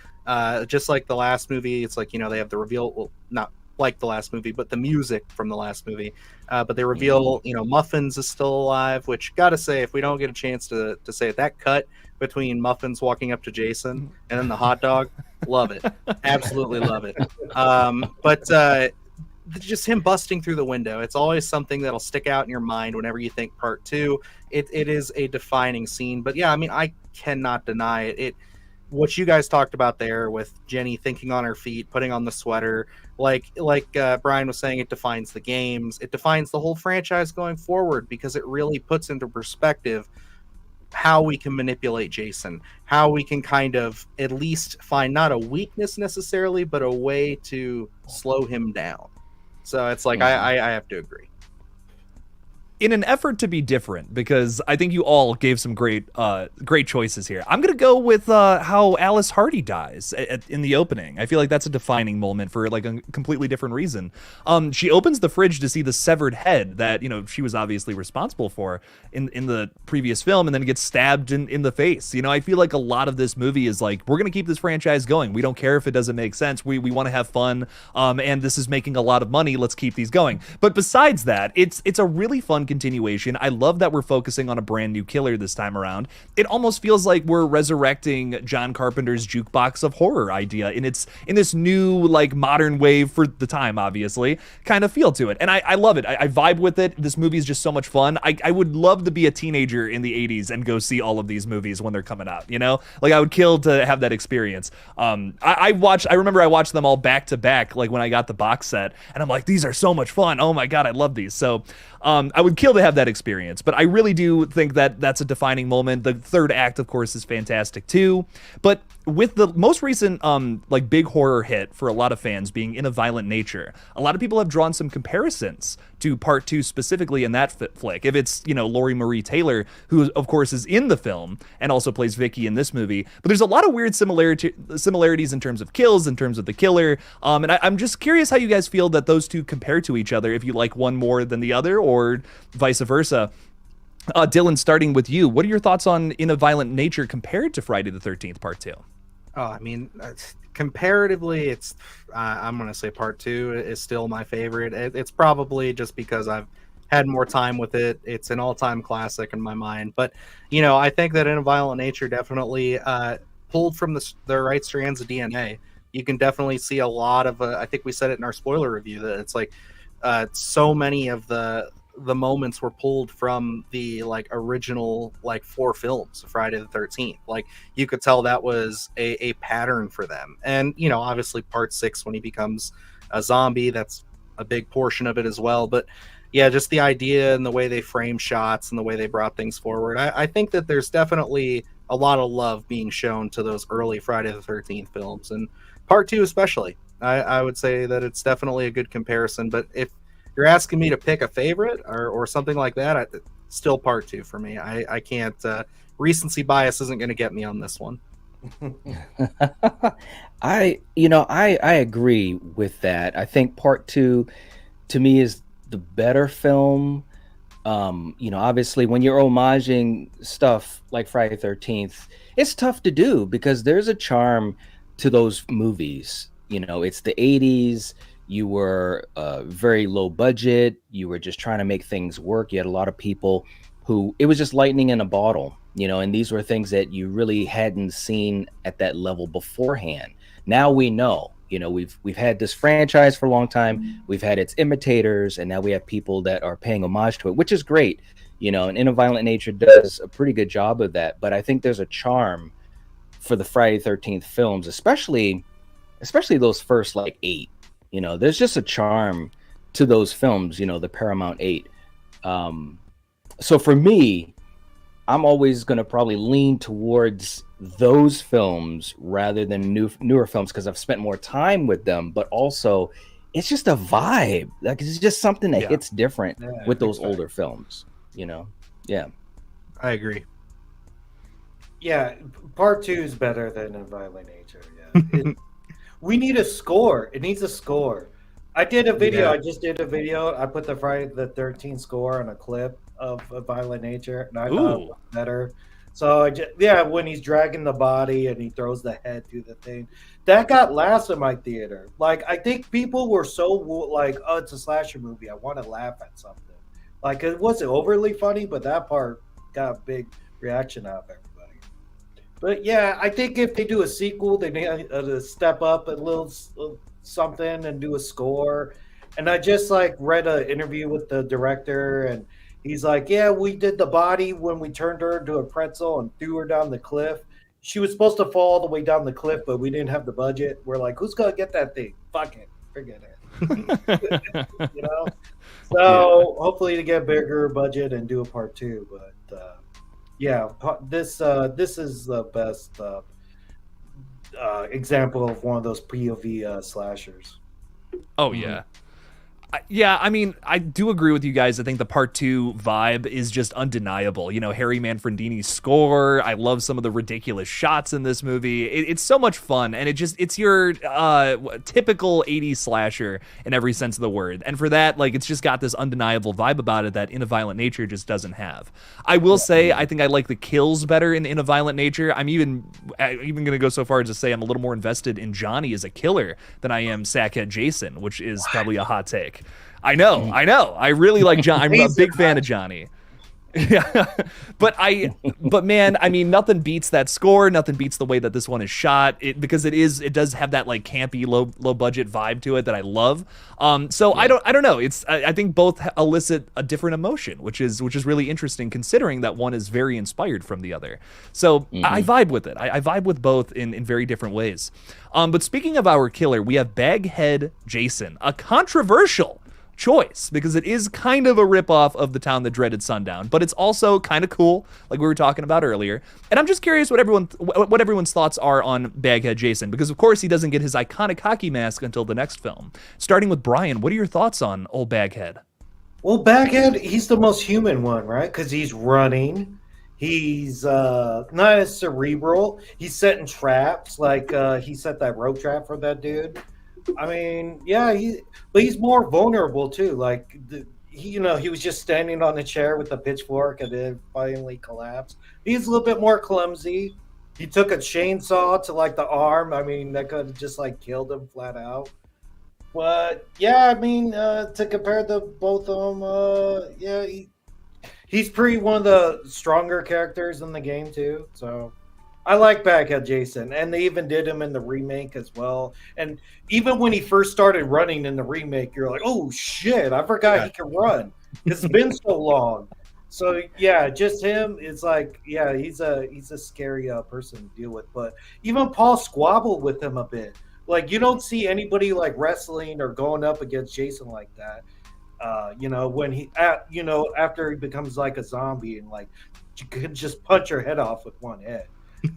just like the last movie, it's like, they have the reveal, well, not like the last movie, but the music from the last movie. But they reveal, Muffins is still alive, which, gotta say, if we don't get a chance to say it, that cut between Muffins walking up to Jason and then the hot dog, love it. Absolutely love it. But just him busting through the window, it's always something that'll stick out in your mind whenever you think part two. It is a defining scene. But yeah, I mean, I cannot deny it. What you guys talked about there with Jenny thinking on her feet, putting on the sweater, like Brian was saying, it defines the games, it defines the whole franchise going forward, because it really puts into perspective how we can manipulate Jason, how we can kind of at least find not a weakness necessarily, but a way to slow him down. So it's like, I have to agree. In an effort to be different, because I think you all gave some great choices here, I'm gonna go with how Alice Hardy dies in the opening. I feel like that's a defining moment for like a completely different reason. She opens the fridge to see the severed head that she was obviously responsible for in the previous film, and then gets stabbed in the face. I feel like a lot of this movie is like, we're gonna keep this franchise going. We don't care if it doesn't make sense. We want to have fun, and this is making a lot of money. Let's keep these going. But besides that, it's a really fun continuation. I love that we're focusing on a brand new killer this time around. It almost feels like we're resurrecting John Carpenter's jukebox of horror idea in this new, like, modern wave for the time, obviously, kind of feel to it. And I love it. I vibe with it. This movie is just so much fun. I would love to be a teenager in the 80s and go see all of these movies when they're coming out, Like, I would kill to have that experience. I remember I watched them all back to back, like when I got the box set, and I'm like, these are so much fun. Oh my God, I love these. So I would kill to have that experience. But I really do think that that's a defining moment. The third act, of course, is fantastic too. But with the most recent like big horror hit for a lot of fans being In a Violent Nature, a lot of people have drawn some comparisons to part 2 specifically in that flick. If it's, you know, Laurie Marie Taylor, who of course is in the film and also plays Vicky in this movie, but there's a lot of weird similarities in terms of kills, in terms of the killer. And I'm just curious how you guys feel that those two compare to each other, if you like one more than the other or vice versa. Dylan, starting with you, what are your thoughts on In a Violent Nature compared to Friday the 13th Part 2? Oh, I mean, comparatively, it's I'm gonna say part 2 is still my favorite. It's probably just because I've had more time with it. It's an all-time classic in my mind. But you know, I think that In a Violent Nature definitely pulled from the right strands of DNA. You can definitely see a lot of. I think we said it in our spoiler review that it's like so many of the moments were pulled from the like original like 4 films of Friday the 13th. Like you could tell that was a pattern for them. And you know, obviously part 6 when he becomes a zombie, that's a big portion of it as well. But yeah, just the idea and the way they frame shots and the way they brought things forward, I think that there's definitely a lot of love being shown to those early Friday the 13th films, and part 2 especially. I would say that it's definitely a good comparison. But if you're asking me to pick a favorite or something like that, still part 2 for me. I can't. Recency bias isn't going to get me on this one. I agree with that. I think part 2 to me is the better film. Obviously when you're homaging stuff like Friday the 13th, it's tough to do because there's a charm to those movies. You know, it's the 80s. You were very low budget. You were just trying to make things work. You had a lot of people who it was just lightning in a bottle, you know, and these were things that you really hadn't seen at that level beforehand. Now we know, you know, we've had this franchise for a long time. We've had its imitators, and now we have people that are paying homage to it, which is great. You know, and In a Violent Nature does a pretty good job of that. But I think there's a charm for the Friday the 13th films, especially those first like 8. You know, there's just a charm to those films, you know, the Paramount 8. So for me, I'm always going to probably lean towards those films rather than newer films because I've spent more time with them. But also, it's just a vibe. Like, it's just something that hits different with those older films, you know? Yeah. I agree. Yeah, part 2 is better than In Violent Nature. Yeah. We need a score. It needs a score. I did a video. Yeah. I just did a video. I put the Friday the 13th score on a clip of A Violent Nature, and I thought it was better. So, when he's dragging the body and he throws the head through the thing, that got laughs in my theater. Like, I think people were so like, oh, it's a slasher movie. I want to laugh at something. Like, it wasn't overly funny, but that part got a big reaction out of everybody. But yeah, I think if they do a sequel, they need to step up a little something and do a score. And I just like read an interview with the director, and he's like, "Yeah, we did the body when we turned her into a pretzel and threw her down the cliff. She was supposed to fall all the way down the cliff, but we didn't have the budget. We're like, who's gonna get that thing? Fuck it, forget it." You know. So hopefully to get a bigger budget and do a part 2, but. Yeah, this is the best example of one of those POV slashers. Oh yeah. Yeah, I mean, I do agree with you guys. I think the part 2 vibe is just undeniable. You know, Harry Manfredini's score. I love some of the ridiculous shots in this movie. It's so much fun, and it's your typical 80s slasher in every sense of the word. And for that, like, it's just got this undeniable vibe about it that In a Violent Nature just doesn't have. I will say, I think I like the kills better in a Violent Nature. I'm even going to go so far as to say I'm a little more invested in Johnny as a killer than I am Sackhead Jason, which is probably a hot take. I know. I really like John. I'm a big fan of Johnny. Yeah, but man, I mean, nothing beats that score. Nothing beats the way that this one is shot. Because it does have that like campy low budget vibe to it that I love. So I don't know. I think both elicit a different emotion, which is really interesting considering that one is very inspired from the other. So I vibe with it. I vibe with both in very different ways. But speaking of our killer, we have Baghead Jason, a controversial choice because it is kind of a ripoff of The Town That Dreaded Sundown, but it's also kind of cool, like we were talking about earlier. And I'm just curious what everyone's thoughts are on Baghead Jason, because of course he doesn't get his iconic hockey mask until the next film. Starting with Brian, what are your thoughts on old Baghead? Well, Baghead, he's the most human one, right? Because he's running. He's not as cerebral. He's setting traps, like he set that rope trap for that dude. I mean, yeah, but he's more vulnerable too. Like he was just standing on a chair with a pitchfork and then finally collapsed. He's a little bit more clumsy. He took a chainsaw to like the arm. I mean, that could have just like killed him flat out. But yeah, I mean, to compare the both of them, yeah, he's pretty one of the stronger characters in the game too. So I like Baghead Jason, and they even did him in the remake as well. And even when he first started running in the remake, you're like, oh shit, I forgot he can run. It's been so long. So yeah, just him. It's like, yeah, he's a scary person to deal with. But even Paul squabbled with him a bit. Like, you don't see anybody like wrestling or going up against Jason like that. When after he becomes like a zombie and like you could just punch your head off with one head.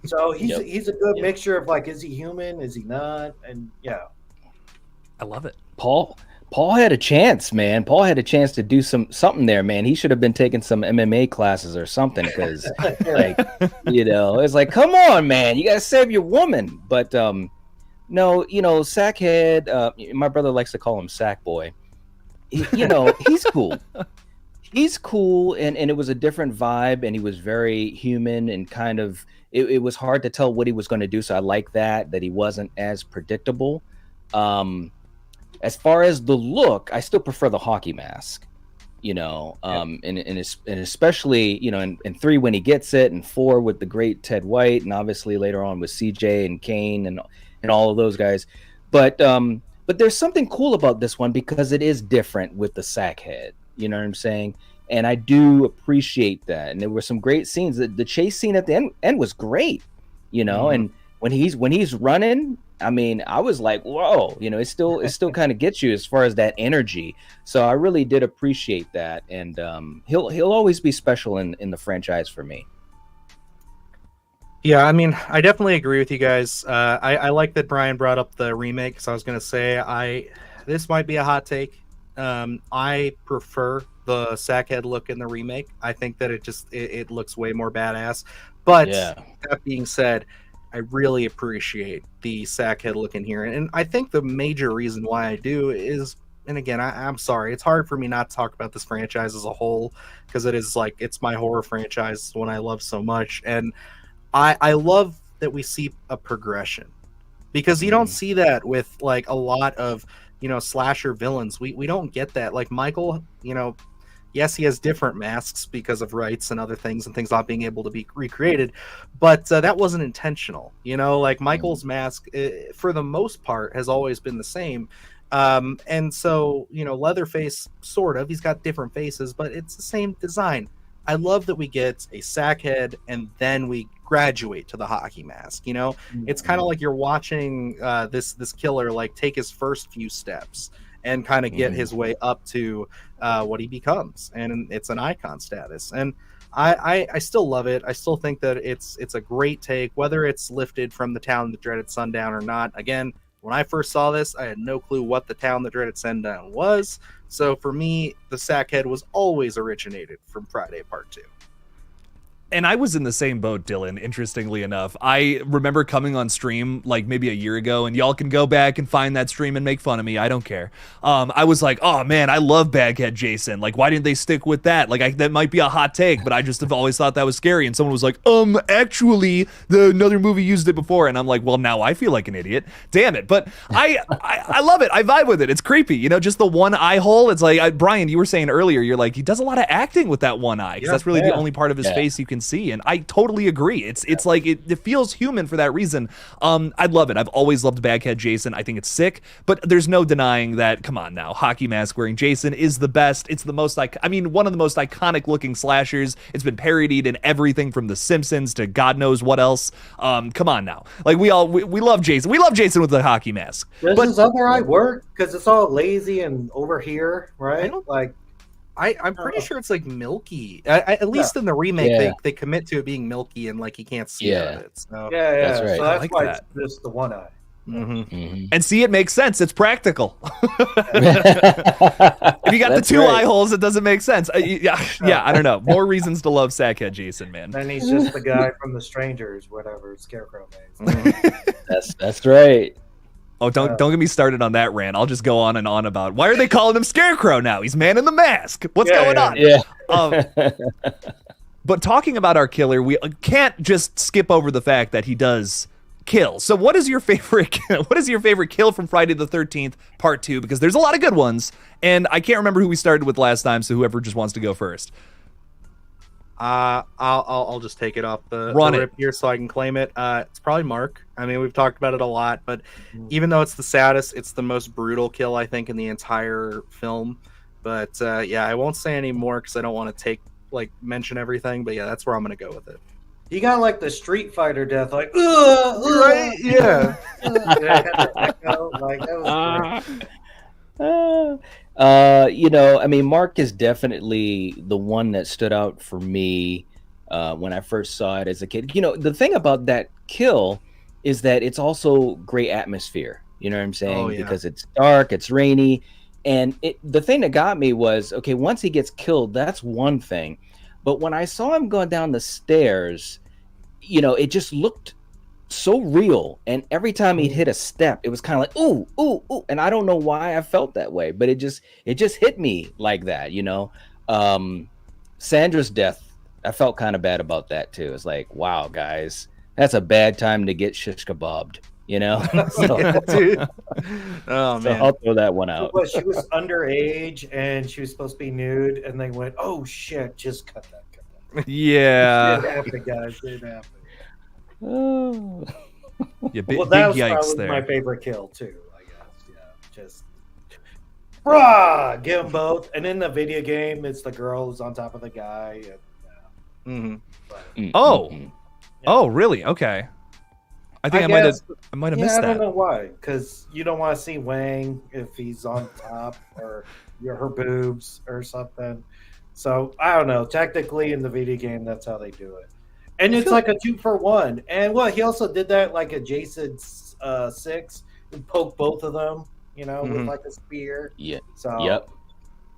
So he's a good mixture of like, is he human? Is he not? And yeah, I love it. Paul had a chance, man. Paul had a chance to do something there, man. He should have been taking some MMA classes or something, because like, it's like, come on, man, you gotta save your woman. But no, Sackhead, my brother likes to call him Sack Boy. He's cool. He's cool, and it was a different vibe, and he was very human and kind of, it was hard to tell what he was going to do. So I like that he wasn't as predictable. As far as the look, I still prefer the hockey mask, and especially, in 3 when he gets it, and 4 with the great Ted White, and obviously later on with CJ and Kane and all of those guys. But there's something cool about this one because it is different with the sack head. You know what I'm saying? And I do appreciate that. And there were some great scenes. The chase scene at the end was great, and when he's running, I mean, I was like, whoa, it still kind of gets you as far as that energy. So I really did appreciate that. And he'll always be special in the franchise for me. Yeah, I mean, I definitely agree with you guys. I like that Brian brought up the remake, because I was going to say, this might be a hot take. I prefer the Sackhead look in the remake. I think that it looks way more badass. But that being said, I really appreciate the Sackhead look in here. And I think the major reason why I do is, and again, I'm sorry, it's hard for me not to talk about this franchise as a whole, because it's my horror franchise, one I love so much. And I love that we see a progression, because you don't see that with like a lot of, slasher villains. We don't get that. Like Michael, yes, he has different masks because of rights and other things and things not being able to be recreated, but that wasn't intentional. Like Michael's mask, for the most part, has always been the same. And so, Leatherface, sort of, he's got different faces, but it's the same design. I love that we get a sack head and then we graduate to the hockey mask. It's kind of like you're watching this killer like take his first few steps and kind of get his way up to what he becomes, and it's an icon status. And I still love it. I still think that it's a great take, whether it's lifted from The Town That Dreaded Sundown or not. Again, when I first saw this, I had no clue what The Town That Dreaded Sundown was. So for me, the Sackhead was always originated from Friday Part 2. And I was in the same boat, Dylan, interestingly enough. I remember coming on stream like maybe a year ago, and y'all can go back and find that stream and make fun of me. I don't care. I was like, oh man, I love Baghead Jason. Like, why didn't they stick with that? Like, that might be a hot take, but I just have always thought that was scary. And someone was like, actually, another movie used it before. And I'm like, well, now I feel like an idiot. Damn it. But I love it. I vibe with it. It's creepy. Just the one eye hole. It's like, Brian, you were saying earlier, you're like, he does a lot of acting with that one eye, because that's really the only part of his face you can see, and I totally agree. It's like it feels human for that reason. I love it. I've always loved Baghead Jason. I think it's sick, but there's no denying that. Come on now, hockey mask wearing Jason is the best. It's the most one of the most iconic looking slashers. It's been parodied in everything from The Simpsons to God knows what else. Come on now, like we love Jason. We love Jason with the hockey mask. Does But his other eye work? Because it's all lazy and over here, right? Like, I'm pretty sure it's like milky. At least in the remake, Yeah. they commit to it being milky and like you can't see out of it. So. yeah, That's right. So I that's like why that. it's just the one eye. Mhm. and see, it makes sense. It's practical. If you got That's the two right. eye holes, it doesn't make sense. Yeah, I don't know. More reasons to love Sackhead Jason, man. Then he's just the guy from The Strangers, whatever Scarecrow makes. Mhm. That's right. Oh, don't get me started on that rant. I'll just go on and on about why are they calling him Scarecrow now? He's Man in the Mask. What's going on? Yeah. But talking about our killer, we can't just skip over the fact that he does kill. So what is your favorite kill from Friday the 13th Part 2? Because there's a lot of good ones, and I can't remember who we started with last time, so whoever just wants to go first. I'll just take it off the Run it. rip here so I can claim it. It's probably Mark. I mean, we've talked about it a lot, but even though it's the saddest, it's the most brutal kill I think in the entire film. But yeah, I won't say any more because I don't want to mention everything. But yeah, that's where I'm gonna go with it. He got like the Street Fighter death, like right, Yeah. Like that was great. I mean, Mark is definitely the one that stood out for me when I first saw it as a kid. You know, the thing about that kill is that it's also great atmosphere. You know what I'm saying? Oh, yeah. Because it's dark, it's rainy, and the thing that got me was, okay, once he gets killed, that's one thing, but when I saw him going down the stairs, you know, it just looked so real, and every time he'd hit a step, it was kind of like ooh, ooh, ooh, and I don't know why I felt that way, but it just hit me like that, you know. Sandra's death, I felt kind of bad about that too. It's like, wow, guys, that's a bad time to get shish kebabbed, you know. So, Yeah, dude. Oh so man. I'll throw that one out. But she was underage and she was supposed to be nude, and they went, "Oh shit, just cut that." Yeah. It happened, guys. It happened. Oh. Yeah, Well, that big was yikes probably there. my favorite kill too. I guess, yeah, just rah, get them both. And in the video game, it's the girl who's on top of the guy. And, Mhm. Oh. Mm-mm. Oh, really? Okay. I think I might have missed I don't that. know why, because you don't want to see Wang if he's on top or her boobs or something. So I don't know. Technically, in the video game, that's how they do it, and it's like a 2-for-1. And he also did that like a Jason 6 and poke both of them, you know, with like a spear. Yeah. So Yep.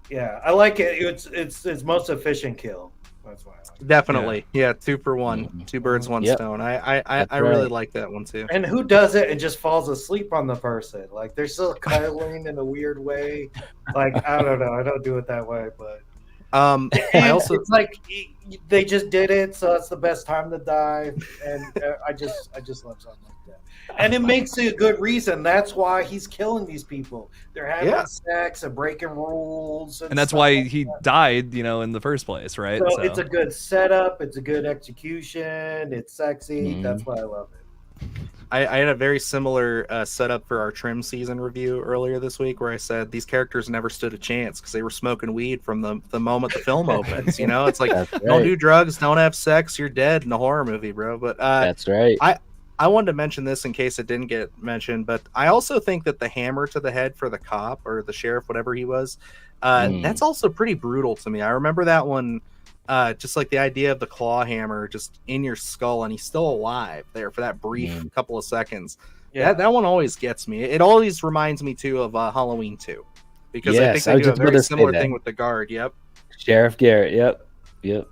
yeah, I like it. It's his most efficient kill. That's why I like it. Definitely. Yeah, 2 for 1. Mhm. 2 birds, 1 Yep. stone. I That's really right. like that one too. And who does it and just falls asleep on the person? Like they're still cuddling in a weird way. Like I don't know. I don't do it that way, but I and also it's like they just did it, so it's the best time to die. And I just love something like that. And it makes it a good reason. That's why he's killing these people. They're having Yeah. sex and breaking rules, And that's stuff why like he that. died, you know, in the first place, right? So it's a good setup. It's a good execution. It's sexy. Mhm. That's why I love it. I had a very similar setup for our trim season review earlier this week, where I said these characters never stood a chance because they were smoking weed from the moment the film opens. You know, it's like That's don't right. do drugs, don't have sex, you're dead in a horror movie, bro. But That's right. I wanted to mention this in case it didn't get mentioned, but I also think that the hammer to the head for the cop or the sheriff, whatever he was, that's also pretty brutal to me. I remember that one, just like the idea of the claw hammer just in your skull, and he's still alive there for that brief couple of seconds. Yeah. That one always gets me. It always reminds me too of Halloween 2, because I Yes, think I they was do a just very about to say similar that. thing with the guard. Yep. Sheriff Garrett. Yep.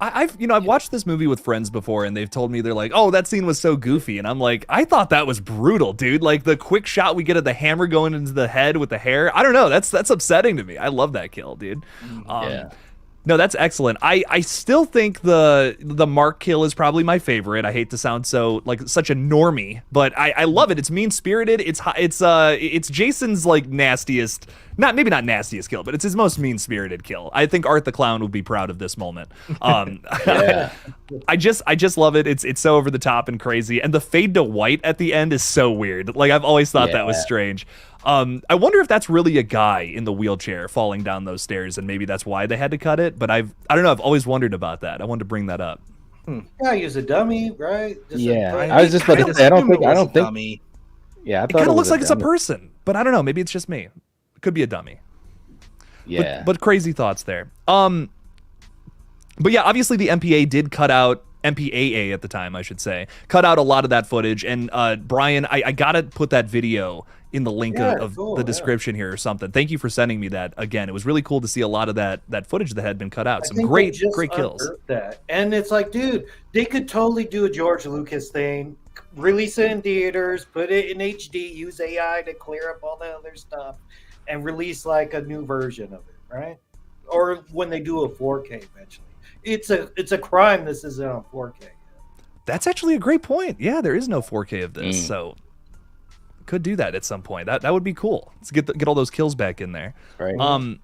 I've watched this movie with friends before, and they've told me, they're like, "Oh, that scene was so goofy," and I'm like, "I thought that was brutal, dude. Like the quick shot we get of the hammer going into the head with the hair. I don't know. That's upsetting to me. I love that kill, dude. Yeah. No, that's excellent. I still think the Mark kill is probably my favorite. I hate to sound so like such a normie, but I love it. It's mean spirited. It's Jason's like nastiest maybe not nastiest kill, but it's his most mean-spirited kill. I think Art the Clown would be proud of this moment. Yeah. I just love it. It's so over the top and crazy, and the fade to white at the end is so weird. Like I've always thought that was Yeah. strange. I wonder if that's really a guy in the wheelchair falling down those stairs, and maybe that's why they had to cut it. But I don't know. I've always wondered about that. I wanted to bring that up. Yeah, use a dummy, right? Just Yeah. a- I was just about to say, I don't think. Dummy. Yeah, I It thought kind of was looks like it's a dummy. person, but I don't know. Maybe it's just me. It could be a dummy. Yeah. But crazy thoughts there. But yeah, obviously the MPA did cut out MPAA at the time, I should say, cut out a lot of that footage. And Brian, I gotta put that video in the link of cool, the description here or something. Thank you for sending me that again. It was really cool to see a lot of that footage that had been cut out. I Some think they great just kills. unearthed that. And it's like, dude, they could totally do a George Lucas thing, release it in theaters, put it in HD, use AI to clear up all the other stuff, and release like a new version of it, right? Or when they do a 4K eventually. It's a crime this isn't on 4K. That's actually a great point. Yeah, there is no 4K of this, Mm. so could do that at some point. That would be cool. Let's get all those kills back in there. Right.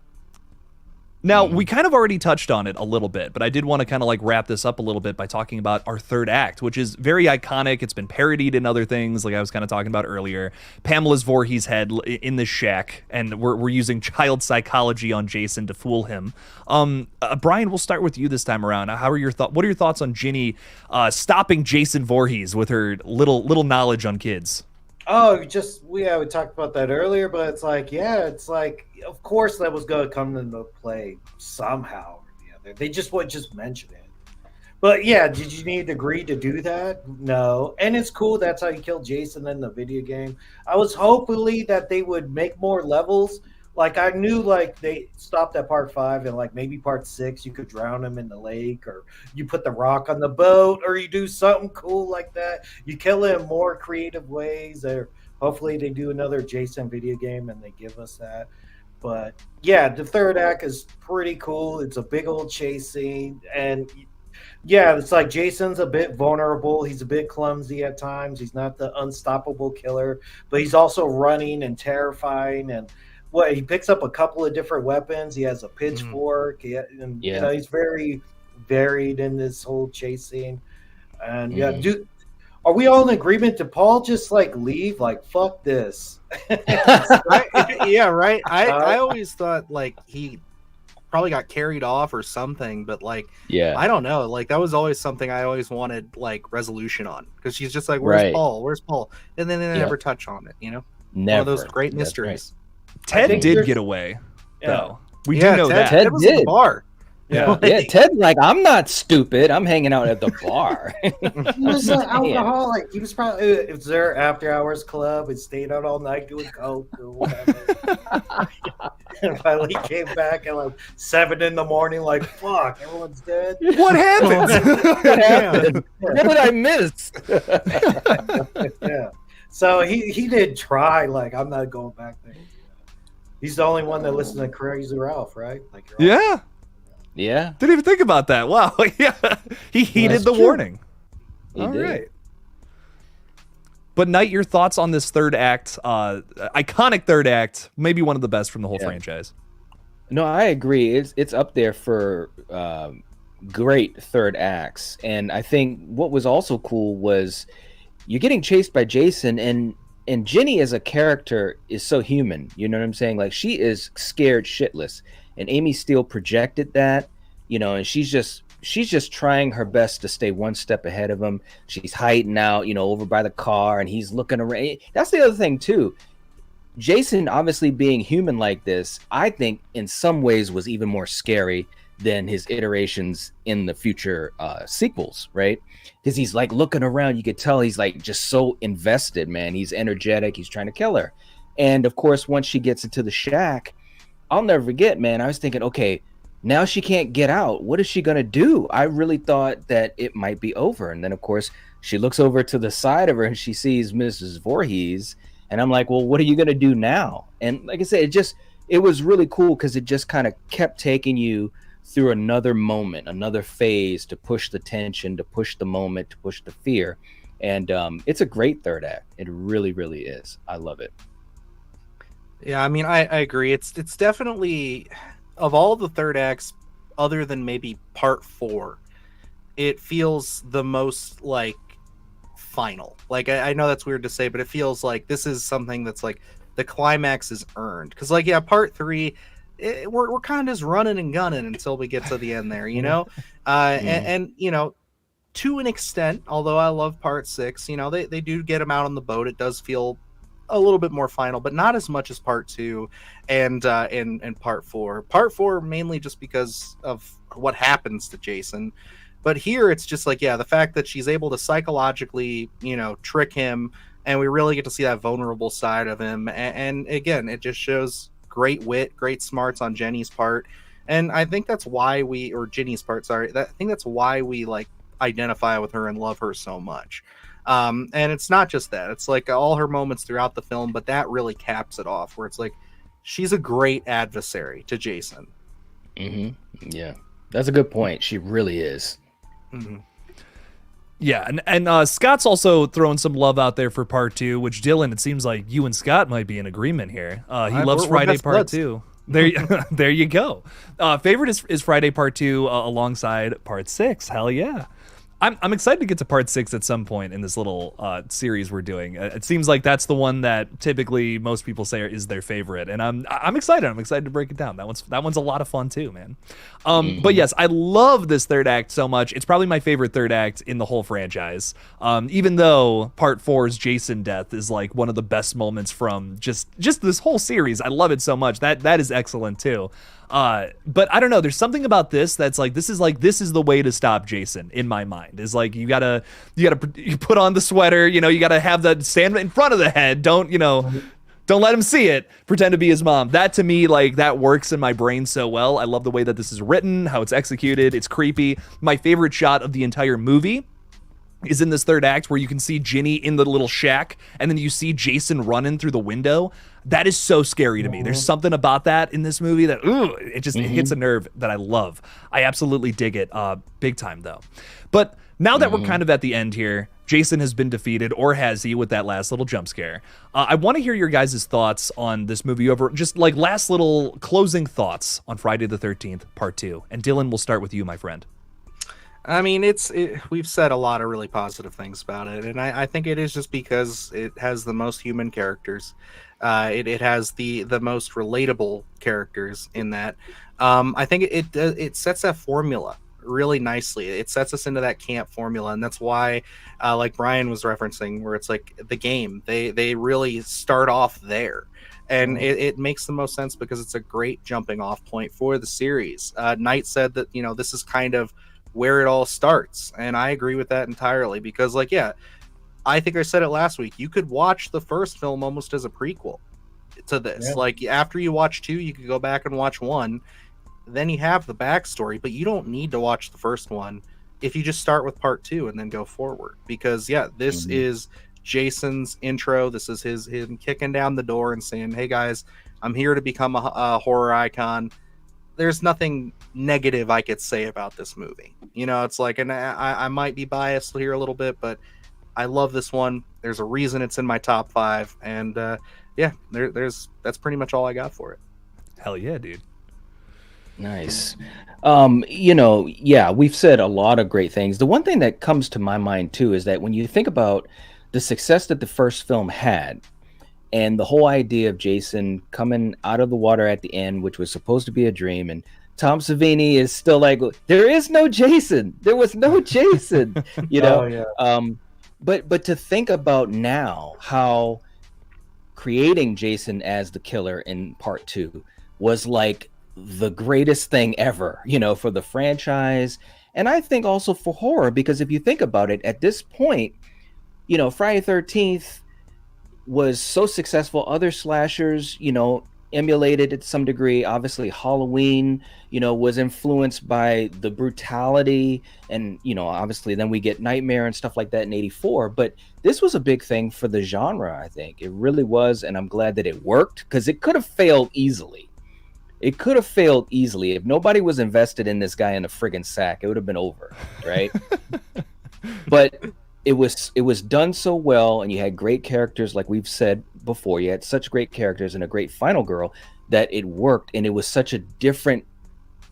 Now, we kind of already touched on it a little bit, but I did want to kind of like wrap this up a little bit by talking about our third act, which is very iconic. It's been parodied in other things, like I was kind of talking about earlier. Pamela's Voorhees head in the shack, and we're using child psychology on Jason to fool him. Brian, we'll start with you this time around. How are your what are your thoughts on Ginny stopping Jason Voorhees with her little knowledge on kids? Oh, we talked about that earlier, but it's like, of course that was going to come into play somehow or the other. They just would just mention it. But yeah, did you need to agree to do that? No. And it's cool. That's how you kill Jason in the video game. I was hopefully that they would make more levels. Like I knew like they stopped at part 5 and like maybe part 6 you could drown him in the lake, or you put the rock on the boat, or you do something cool like that. You kill him more creative ways, or hopefully they do another Jason video game and they give us that. But yeah, the third act is pretty cool. It's a big old chase scene, and yeah, it's like Jason's a bit vulnerable. He's a bit clumsy at times. He's not the unstoppable killer, but he's also running and terrifying. And he picks up a couple of different weapons. He has a pitchfork. You know, he's very varied in this whole chase scene. And are we all in agreement? Did Paul just like leave? Like, fuck this. Yeah, right. I always thought like he probably got carried off or something, but like, I don't know. Like that was always something I always wanted like resolution on, because she's just like, where's Paul? Where's Paul? And then they never touch on it. You know, Never. One of those great mysteries. Ted did get away, though. We do know that. Ted was at the did. bar. Yeah, Ted, like, I'm not stupid. I'm hanging out at the bar. He was an alcoholic. He was probably it was their after hours club and stayed out all night doing coke or whatever. And finally came back at like 7 in the morning, like, fuck, everyone's dead. What happened? What happened? What did I miss? Yeah. So he did try, like, I'm not going back there. He's the only one that listened to Crazy Ralph, right? Like, Yeah. Yeah. Didn't even think about that. Wow. Yeah. He heeded the warning. He did. Right. But Knight, your thoughts on this third act, iconic third act, maybe one of the best from the whole franchise. No, I agree. It's up there for great third acts. And I think what was also cool was you're getting chased by Jason, and Ginny as a character is so human. You know what I'm saying? Like, she is scared shitless. And Amy Steele projected that, you know, and she's just trying her best to stay one step ahead of him. She's hiding out, you know, over by the car, and he's looking around. That's the other thing too. Jason, obviously being human like this, I think in some ways was even more scary than his iterations in the future sequels, right? Because he's like looking around, you could tell he's like just so invested, man. He's energetic, he's trying to kill her. And of course, once she gets into the shack, I'll never forget, man. I was thinking, okay, now she can't get out. What is she going to do? I really thought that it might be over. And then, of course, she looks over to the side of her and she sees Mrs. Voorhees. And I'm like, well, what are you going to do now? And like I said, it was really cool because it just kind of kept taking you through another moment, another phase to push the tension, to push the moment, to push the fear. And it's a great third act. It really, really is. I love it. Yeah, I mean, I agree. It's definitely, of all the third acts, other than maybe part four, it feels the most like final. Like I know that's weird to say, but it feels like this is something that's like the climax is earned. Because like yeah, part three, we're kind of just running and gunning until we get to the end there, you know. And you know, to an extent, although I love part six, you know, they do get him out on the boat. It does feel a little bit more final, but not as much as part two and part four. Part four mainly just because of what happens to Jason. But here it's just like, yeah, the fact that she's able to psychologically, you know, trick him, and we really get to see that vulnerable side of him. And again, it just shows great wit, great smarts on Jenny's part. And I think that's why or Ginny's part, sorry, I think that's why we like identify with her and love her so much. And it's not just that; it's like all her moments throughout the film, but that really caps it off. Where it's like she's a great adversary to Jason. Yeah, that's a good point. She really is. Mm-hmm. Yeah, and Scott's also throwing some love out there for part two, which Dylan, it seems like you and Scott might be in agreement here. He loves we're Friday best part buds. two. There, there you go. Favorite is Friday part two alongside part six. Hell yeah. I'm excited to get to part six at some point in this little series we're doing. It seems like that's the one that typically most people say is their favorite, and I'm excited. I'm excited to break it down. That one's a lot of fun too, man. But yes, I love this third act so much. It's probably my favorite third act in the whole franchise. Even though part four's Jason death is like one of the best moments from just this whole series. I love it so much. That is excellent too. But I don't know, there's something about this that's like this is the way to stop Jason in my mind. Is like you gotta put on the sweater, you know, you gotta have that stand in front of the head, don't let him see it, pretend to be his mom. That to me, like, that works in my brain so well. I love the way that this is written, how it's executed, it's creepy. My favorite shot of the entire movie is in this third act where you can see Ginny in the little shack and then you see Jason running through the window. That is so scary to me. There's something about that in this movie that it hits a nerve that I love. I absolutely dig it, big time though. But now that we're kind of at the end here, Jason has been defeated, or has he, with that last little jump scare? I want to hear your guys' thoughts on this movie over just like last little closing thoughts on Friday the 13th part 2. And Dylan, we'll start with you, my friend. I mean, we've said a lot of really positive things about it, and I think it is just because it has the most human characters. It has the most relatable characters in that. I think it sets that formula really nicely. It sets us into that camp formula, and that's why, like Brian was referencing, where it's like the game. They really start off there. And it makes the most sense because it's a great jumping off point for the series. Knight said that, you know, this is kind of where it all starts, and I agree with that entirely because, like, yeah, I think I said it last week, you could watch the first film almost as a prequel to this. Like, after you watch 2, you could go back and watch 1, then you have the backstory, but you don't need to watch the first one if you just start with part 2 and then go forward, because yeah, this is Jason's intro. This is him kicking down the door and saying, hey guys, I'm here to become a horror icon. There's nothing negative I could say about this movie. You know, it's like, and I might be biased here a little bit, but I love this one. There's a reason it's in my top 5, and yeah, that's pretty much all I got for it. Hell yeah, dude. Nice. You know, yeah, we've said a lot of great things. The one thing that comes to my mind too is that when you think about the success that the first film had, and the whole idea of Jason coming out of the water at the end, which was supposed to be a dream, and Tom Savini is still like, there is no Jason. There was no Jason, you know? Oh, yeah. But to think about now how creating Jason as the killer in part 2 was like the greatest thing ever, you know, for the franchise. And I think also for horror, because if you think about it, at this point, you know, Friday 13th was so successful. Other slashers, you know, emulated it to some degree. Obviously, Halloween, you know, was influenced by the brutality, and, you know, obviously then we get Nightmare and stuff like that in '84. But this was a big thing for the genre, I think. It really was, and I'm glad that it worked, because it could have failed easily. It could have failed easily. If nobody was invested in this guy in a friggin' sack, it would have been over, right? But it was done so well, and you had great characters, like we've said before. You had such great characters and a great final girl that it worked, and it was such a different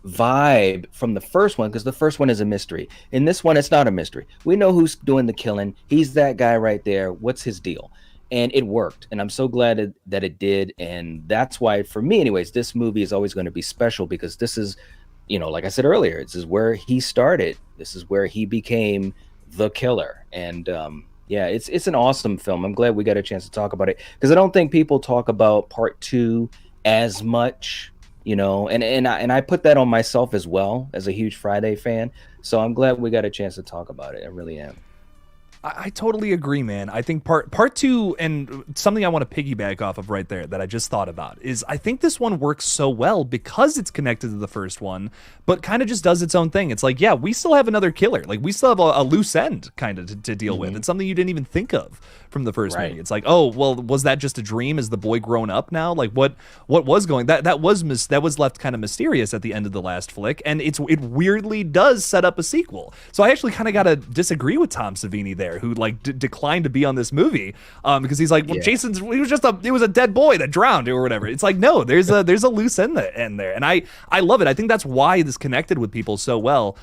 vibe from the first one, because the first one is a mystery. In this one, it's not a mystery. We know who's doing the killing. He's that guy right there. What's his deal? And it worked, and I'm so glad that it did. And that's why, for me anyways, this movie is always going to be special, because this is, you know, like I said earlier, this is where he started. This is where he became the killer. And yeah, it's an awesome film. I'm glad we got a chance to talk about it, because I don't think people talk about part 2 as much, you know, and I put that on myself as well, as a huge Friday fan. So I'm glad we got a chance to talk about it. I really am. I totally agree, man. I think part 2, and something I want to piggyback off of right there that I just thought about, is I think this one works so well because it's connected to the first one, but kind of just does its own thing. It's like, yeah, we still have another killer. Like, we still have a loose end kind of to deal with. It's something you didn't even think of from the first movie. It's like, oh, well, was that just a dream? Is the boy grown up now? Like, what was going? That was left kind of mysterious at the end of the last flick, and it weirdly does set up a sequel. So I actually kind of got to disagree with Tom Savini there, who like declined to be on this movie because he's like, well, Jason's he was a dead boy that drowned or whatever. It's like, no, there's a loose end there, and I love it. I think that's why this connected with people so well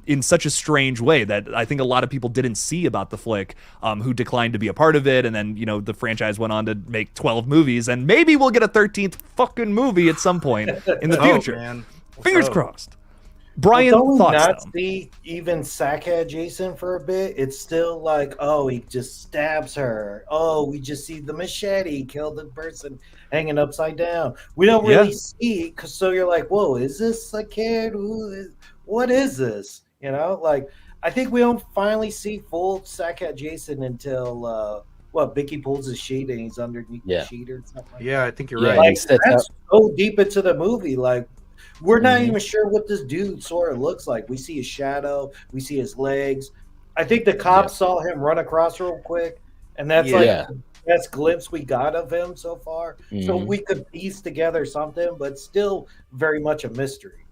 in such a strange way that I think a lot of people didn't see about the flick, who declined to be a part of it, and then, you know, the franchise went on to make 12 movies, and maybe we'll get a 13th fucking movie at some point in the future. Man. Fingers crossed. Brian, don't we thoughts not though? see even Sackhead Jason for a bit? It's still like, oh, he just stabs her. Oh, we just see the machete kill the person hanging upside down. We don't really see, because so you're like, whoa, is this a kid? What is this? You know, like, I think we don't finally see full Sackhead Jason until Vicky pulls his sheet and he's underneath the sheet or something like I think you're Yeah, right. Like, sets that's up- so deep into the movie. Like, we're not even sure what this dude sort of looks like. We see his shadow, we see his legs. I think the cops saw him run across real quick, and that's like the best glimpse we got of him so far. So we could piece together something, but still very much a mystery.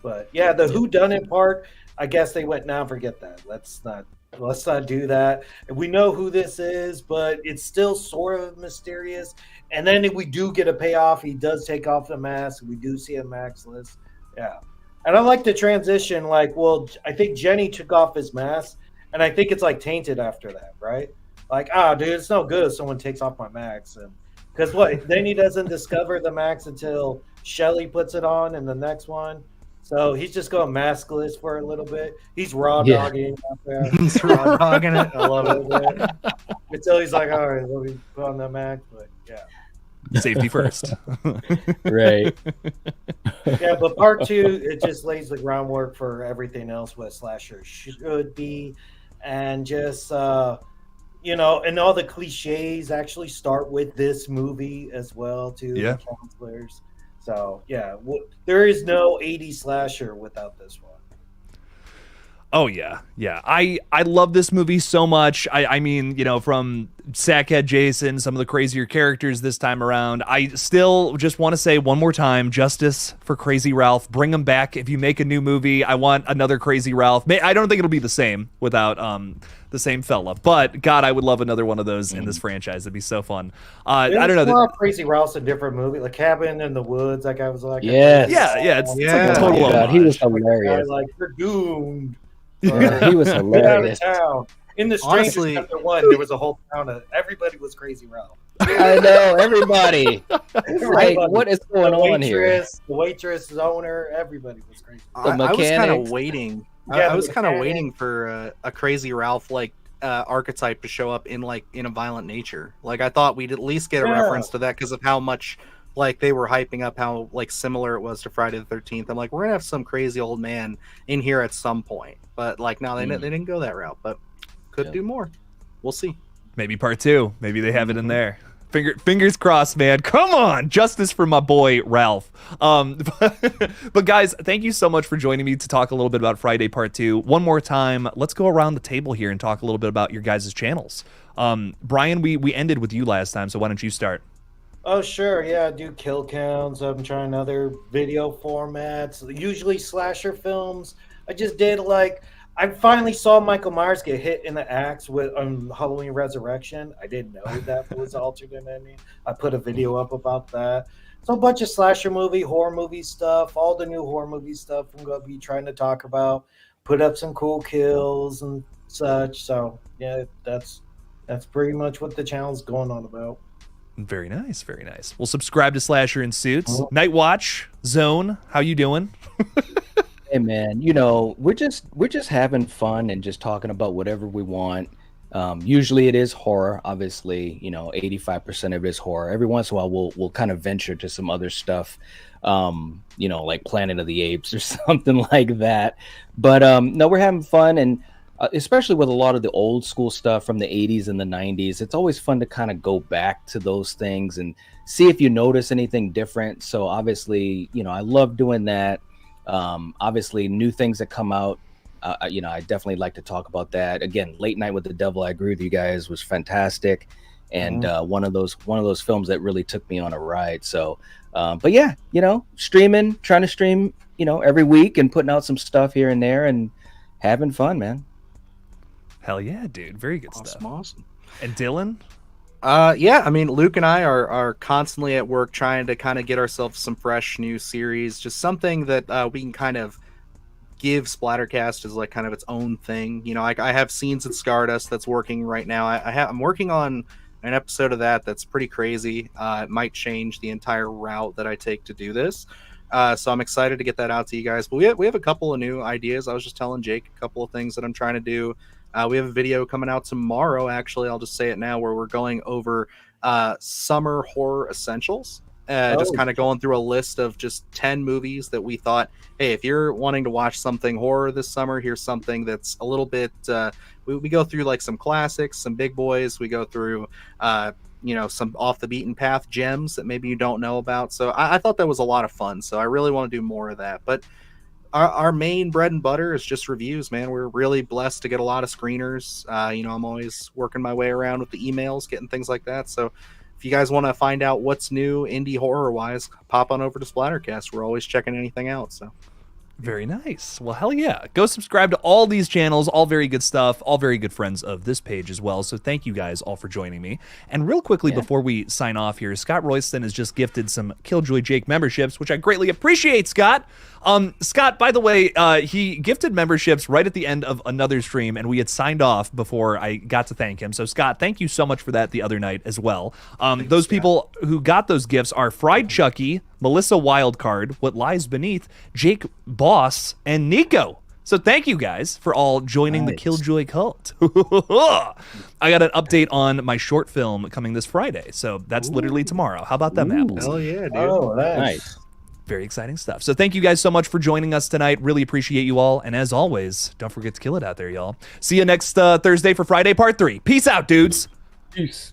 But yeah, the whodunit part, I guess they went, now forget that. Let's not do that. And we know who this is, but it's still sort of mysterious. And then if we do get a payoff, he does take off the mask. We do see a maxless. Yeah. And I like the transition. Like, well, I think Jenny took off his mask, and I think it's like tainted after that, right? Like, dude, it's no good if someone takes off my mask. And because then he doesn't discover the mask until Shelly puts it on in the next one. So he's just going maskless for a little bit. He's raw dogging out there. He's raw dogging it. I love it. Until he's like, all right, let me put on the mask. But yeah. Safety first. Right. Yeah, but part 2, it just lays the groundwork for everything else what slasher should be. And just, you know, and all the cliches actually start with this movie as well, too. Yeah. The counselors. So, yeah, there is no 80s slasher without this one. Oh yeah. I love this movie so much. I mean, you know, from Sackhead Jason, some of the crazier characters this time around. I still just want to say one more time, justice for Crazy Ralph. Bring him back. If you make a new movie, I want another Crazy Ralph. I don't think it'll be the same without the same fella, but God, I would love another one of those in this franchise. It'd be so fun. I don't know. There's a lot of Crazy Ralph's in different movies, like Cabin in the Woods. That guy was like, yeah, it's like a total homage. He was hilarious. Like, you're doomed. Yeah, he was hilarious. Get out of town. In the Strangers Chapter 1, there was a whole town of everybody was Crazy Ralph. I know, everybody. Like, what is going on here? The waitress, the owner, everybody was crazy. The I was kind of mechanics. waiting. Yeah, I was kind of mechanics. waiting for a Crazy Ralph like archetype to show up in a Violent Nature. Like, I thought we'd at least get a reference to that because of how much like they were hyping up how like similar it was to Friday the 13th. I'm like, we're gonna have some crazy old man in here at some point, but like no, they didn't go that route, but could do more. We'll see. Maybe part 2. Maybe they have it in there. Fingers crossed, man. Come on, justice for my boy Ralph. But guys, thank you so much for joining me to talk a little bit about Friday Part 2. One more time, let's go around the table here and talk a little bit about your guys' channels. Brian, we ended with you last time, so why don't you start? Oh, sure. Yeah, I do kill counts. I'm trying other video formats, usually slasher films. I just did like, I finally saw Michael Myers get hit in the axe with Halloween Resurrection. I didn't know that was the alternate ending. I put a video up about that. So a bunch of slasher movie, horror movie stuff, all the new horror movie stuff I'm going to be trying to talk about. Put up some cool kills and such. So yeah, that's pretty much what the channel's going on about. Very nice, very nice. Well, subscribe to Slasher in Suits. Night Watch, Zone, how you doing? Hey man, you know, we're just having fun and just talking about whatever we want. Usually it is horror, obviously, you know, 85% of it is horror. Every once in a while we'll kind of venture to some other stuff, you know, like Planet of the Apes or something like that. But no, we're having fun, and especially with a lot of the old school stuff from the 80s and the 90s. It's always fun to kind of go back to those things and see if you notice anything different. So obviously, you know, I love doing that. Obviously new things that come out, you know, I definitely like to talk about that. Again, Late Night with the Devil, I agree with you guys, was fantastic, and one of those films that really took me on a ride. So but yeah, you know, trying to stream, you know, every week and putting out some stuff here and there and having fun, man. Hell yeah, dude. Very good stuff. Awesome. And Dylan? Yeah, I mean, Luke and I are constantly at work trying to kind of get ourselves some fresh new series, just something that we can kind of give Splattercast as like kind of its own thing. You know, I have Scenes That Scarred Us that's working right now. I'm working on an episode of that's pretty crazy. It might change the entire route that I take to do this. So I'm excited to get that out to you guys. But we have a couple of new ideas. I was just telling Jake a couple of things that I'm trying to do. We have a video coming out tomorrow, actually. I'll just say it now, where we're going over summer horror essentials. Just kind of going through a list of just 10 movies that we thought, hey, if you're wanting to watch something horror this summer, here's something that's a little bit, we go through like some classics, some big boys. We go through, you know, some off the beaten path gems that maybe you don't know about. So I thought that was a lot of fun. So I really want to do more of that. But our main bread and butter is just reviews, man. We're really blessed to get a lot of screeners. You know, I'm always working my way around with the emails, getting things like that. So if you guys want to find out what's new indie horror wise, pop on over to Splattercast. We're always checking anything out. So very nice. Well, hell yeah. Go subscribe to all these channels, all very good stuff, all very good friends of this page as well. So thank you guys all for joining me. And real quickly, before we sign off here, Scott Royston has just gifted some KillJoy Jake memberships, which I greatly appreciate, Scott. Scott, by the way, he gifted memberships right at the end of another stream, and we had signed off before I got to thank him. So, Scott, thank you so much for that the other night as well. Those people who got those gifts are Fried Chucky, Melissa Wildcard, What Lies Beneath, Jake Boss, and Nico. So thank you guys for all joining the KillJoy cult. I got an update on my short film coming this Friday, so that's literally tomorrow. How about them apples? hell yeah, dude. Oh, nice. Very exciting stuff. So thank you guys so much for joining us tonight. Really appreciate you all. And as always, don't forget to kill it out there, y'all. See you next Thursday for Friday Part 3. Peace out, dudes. Peace.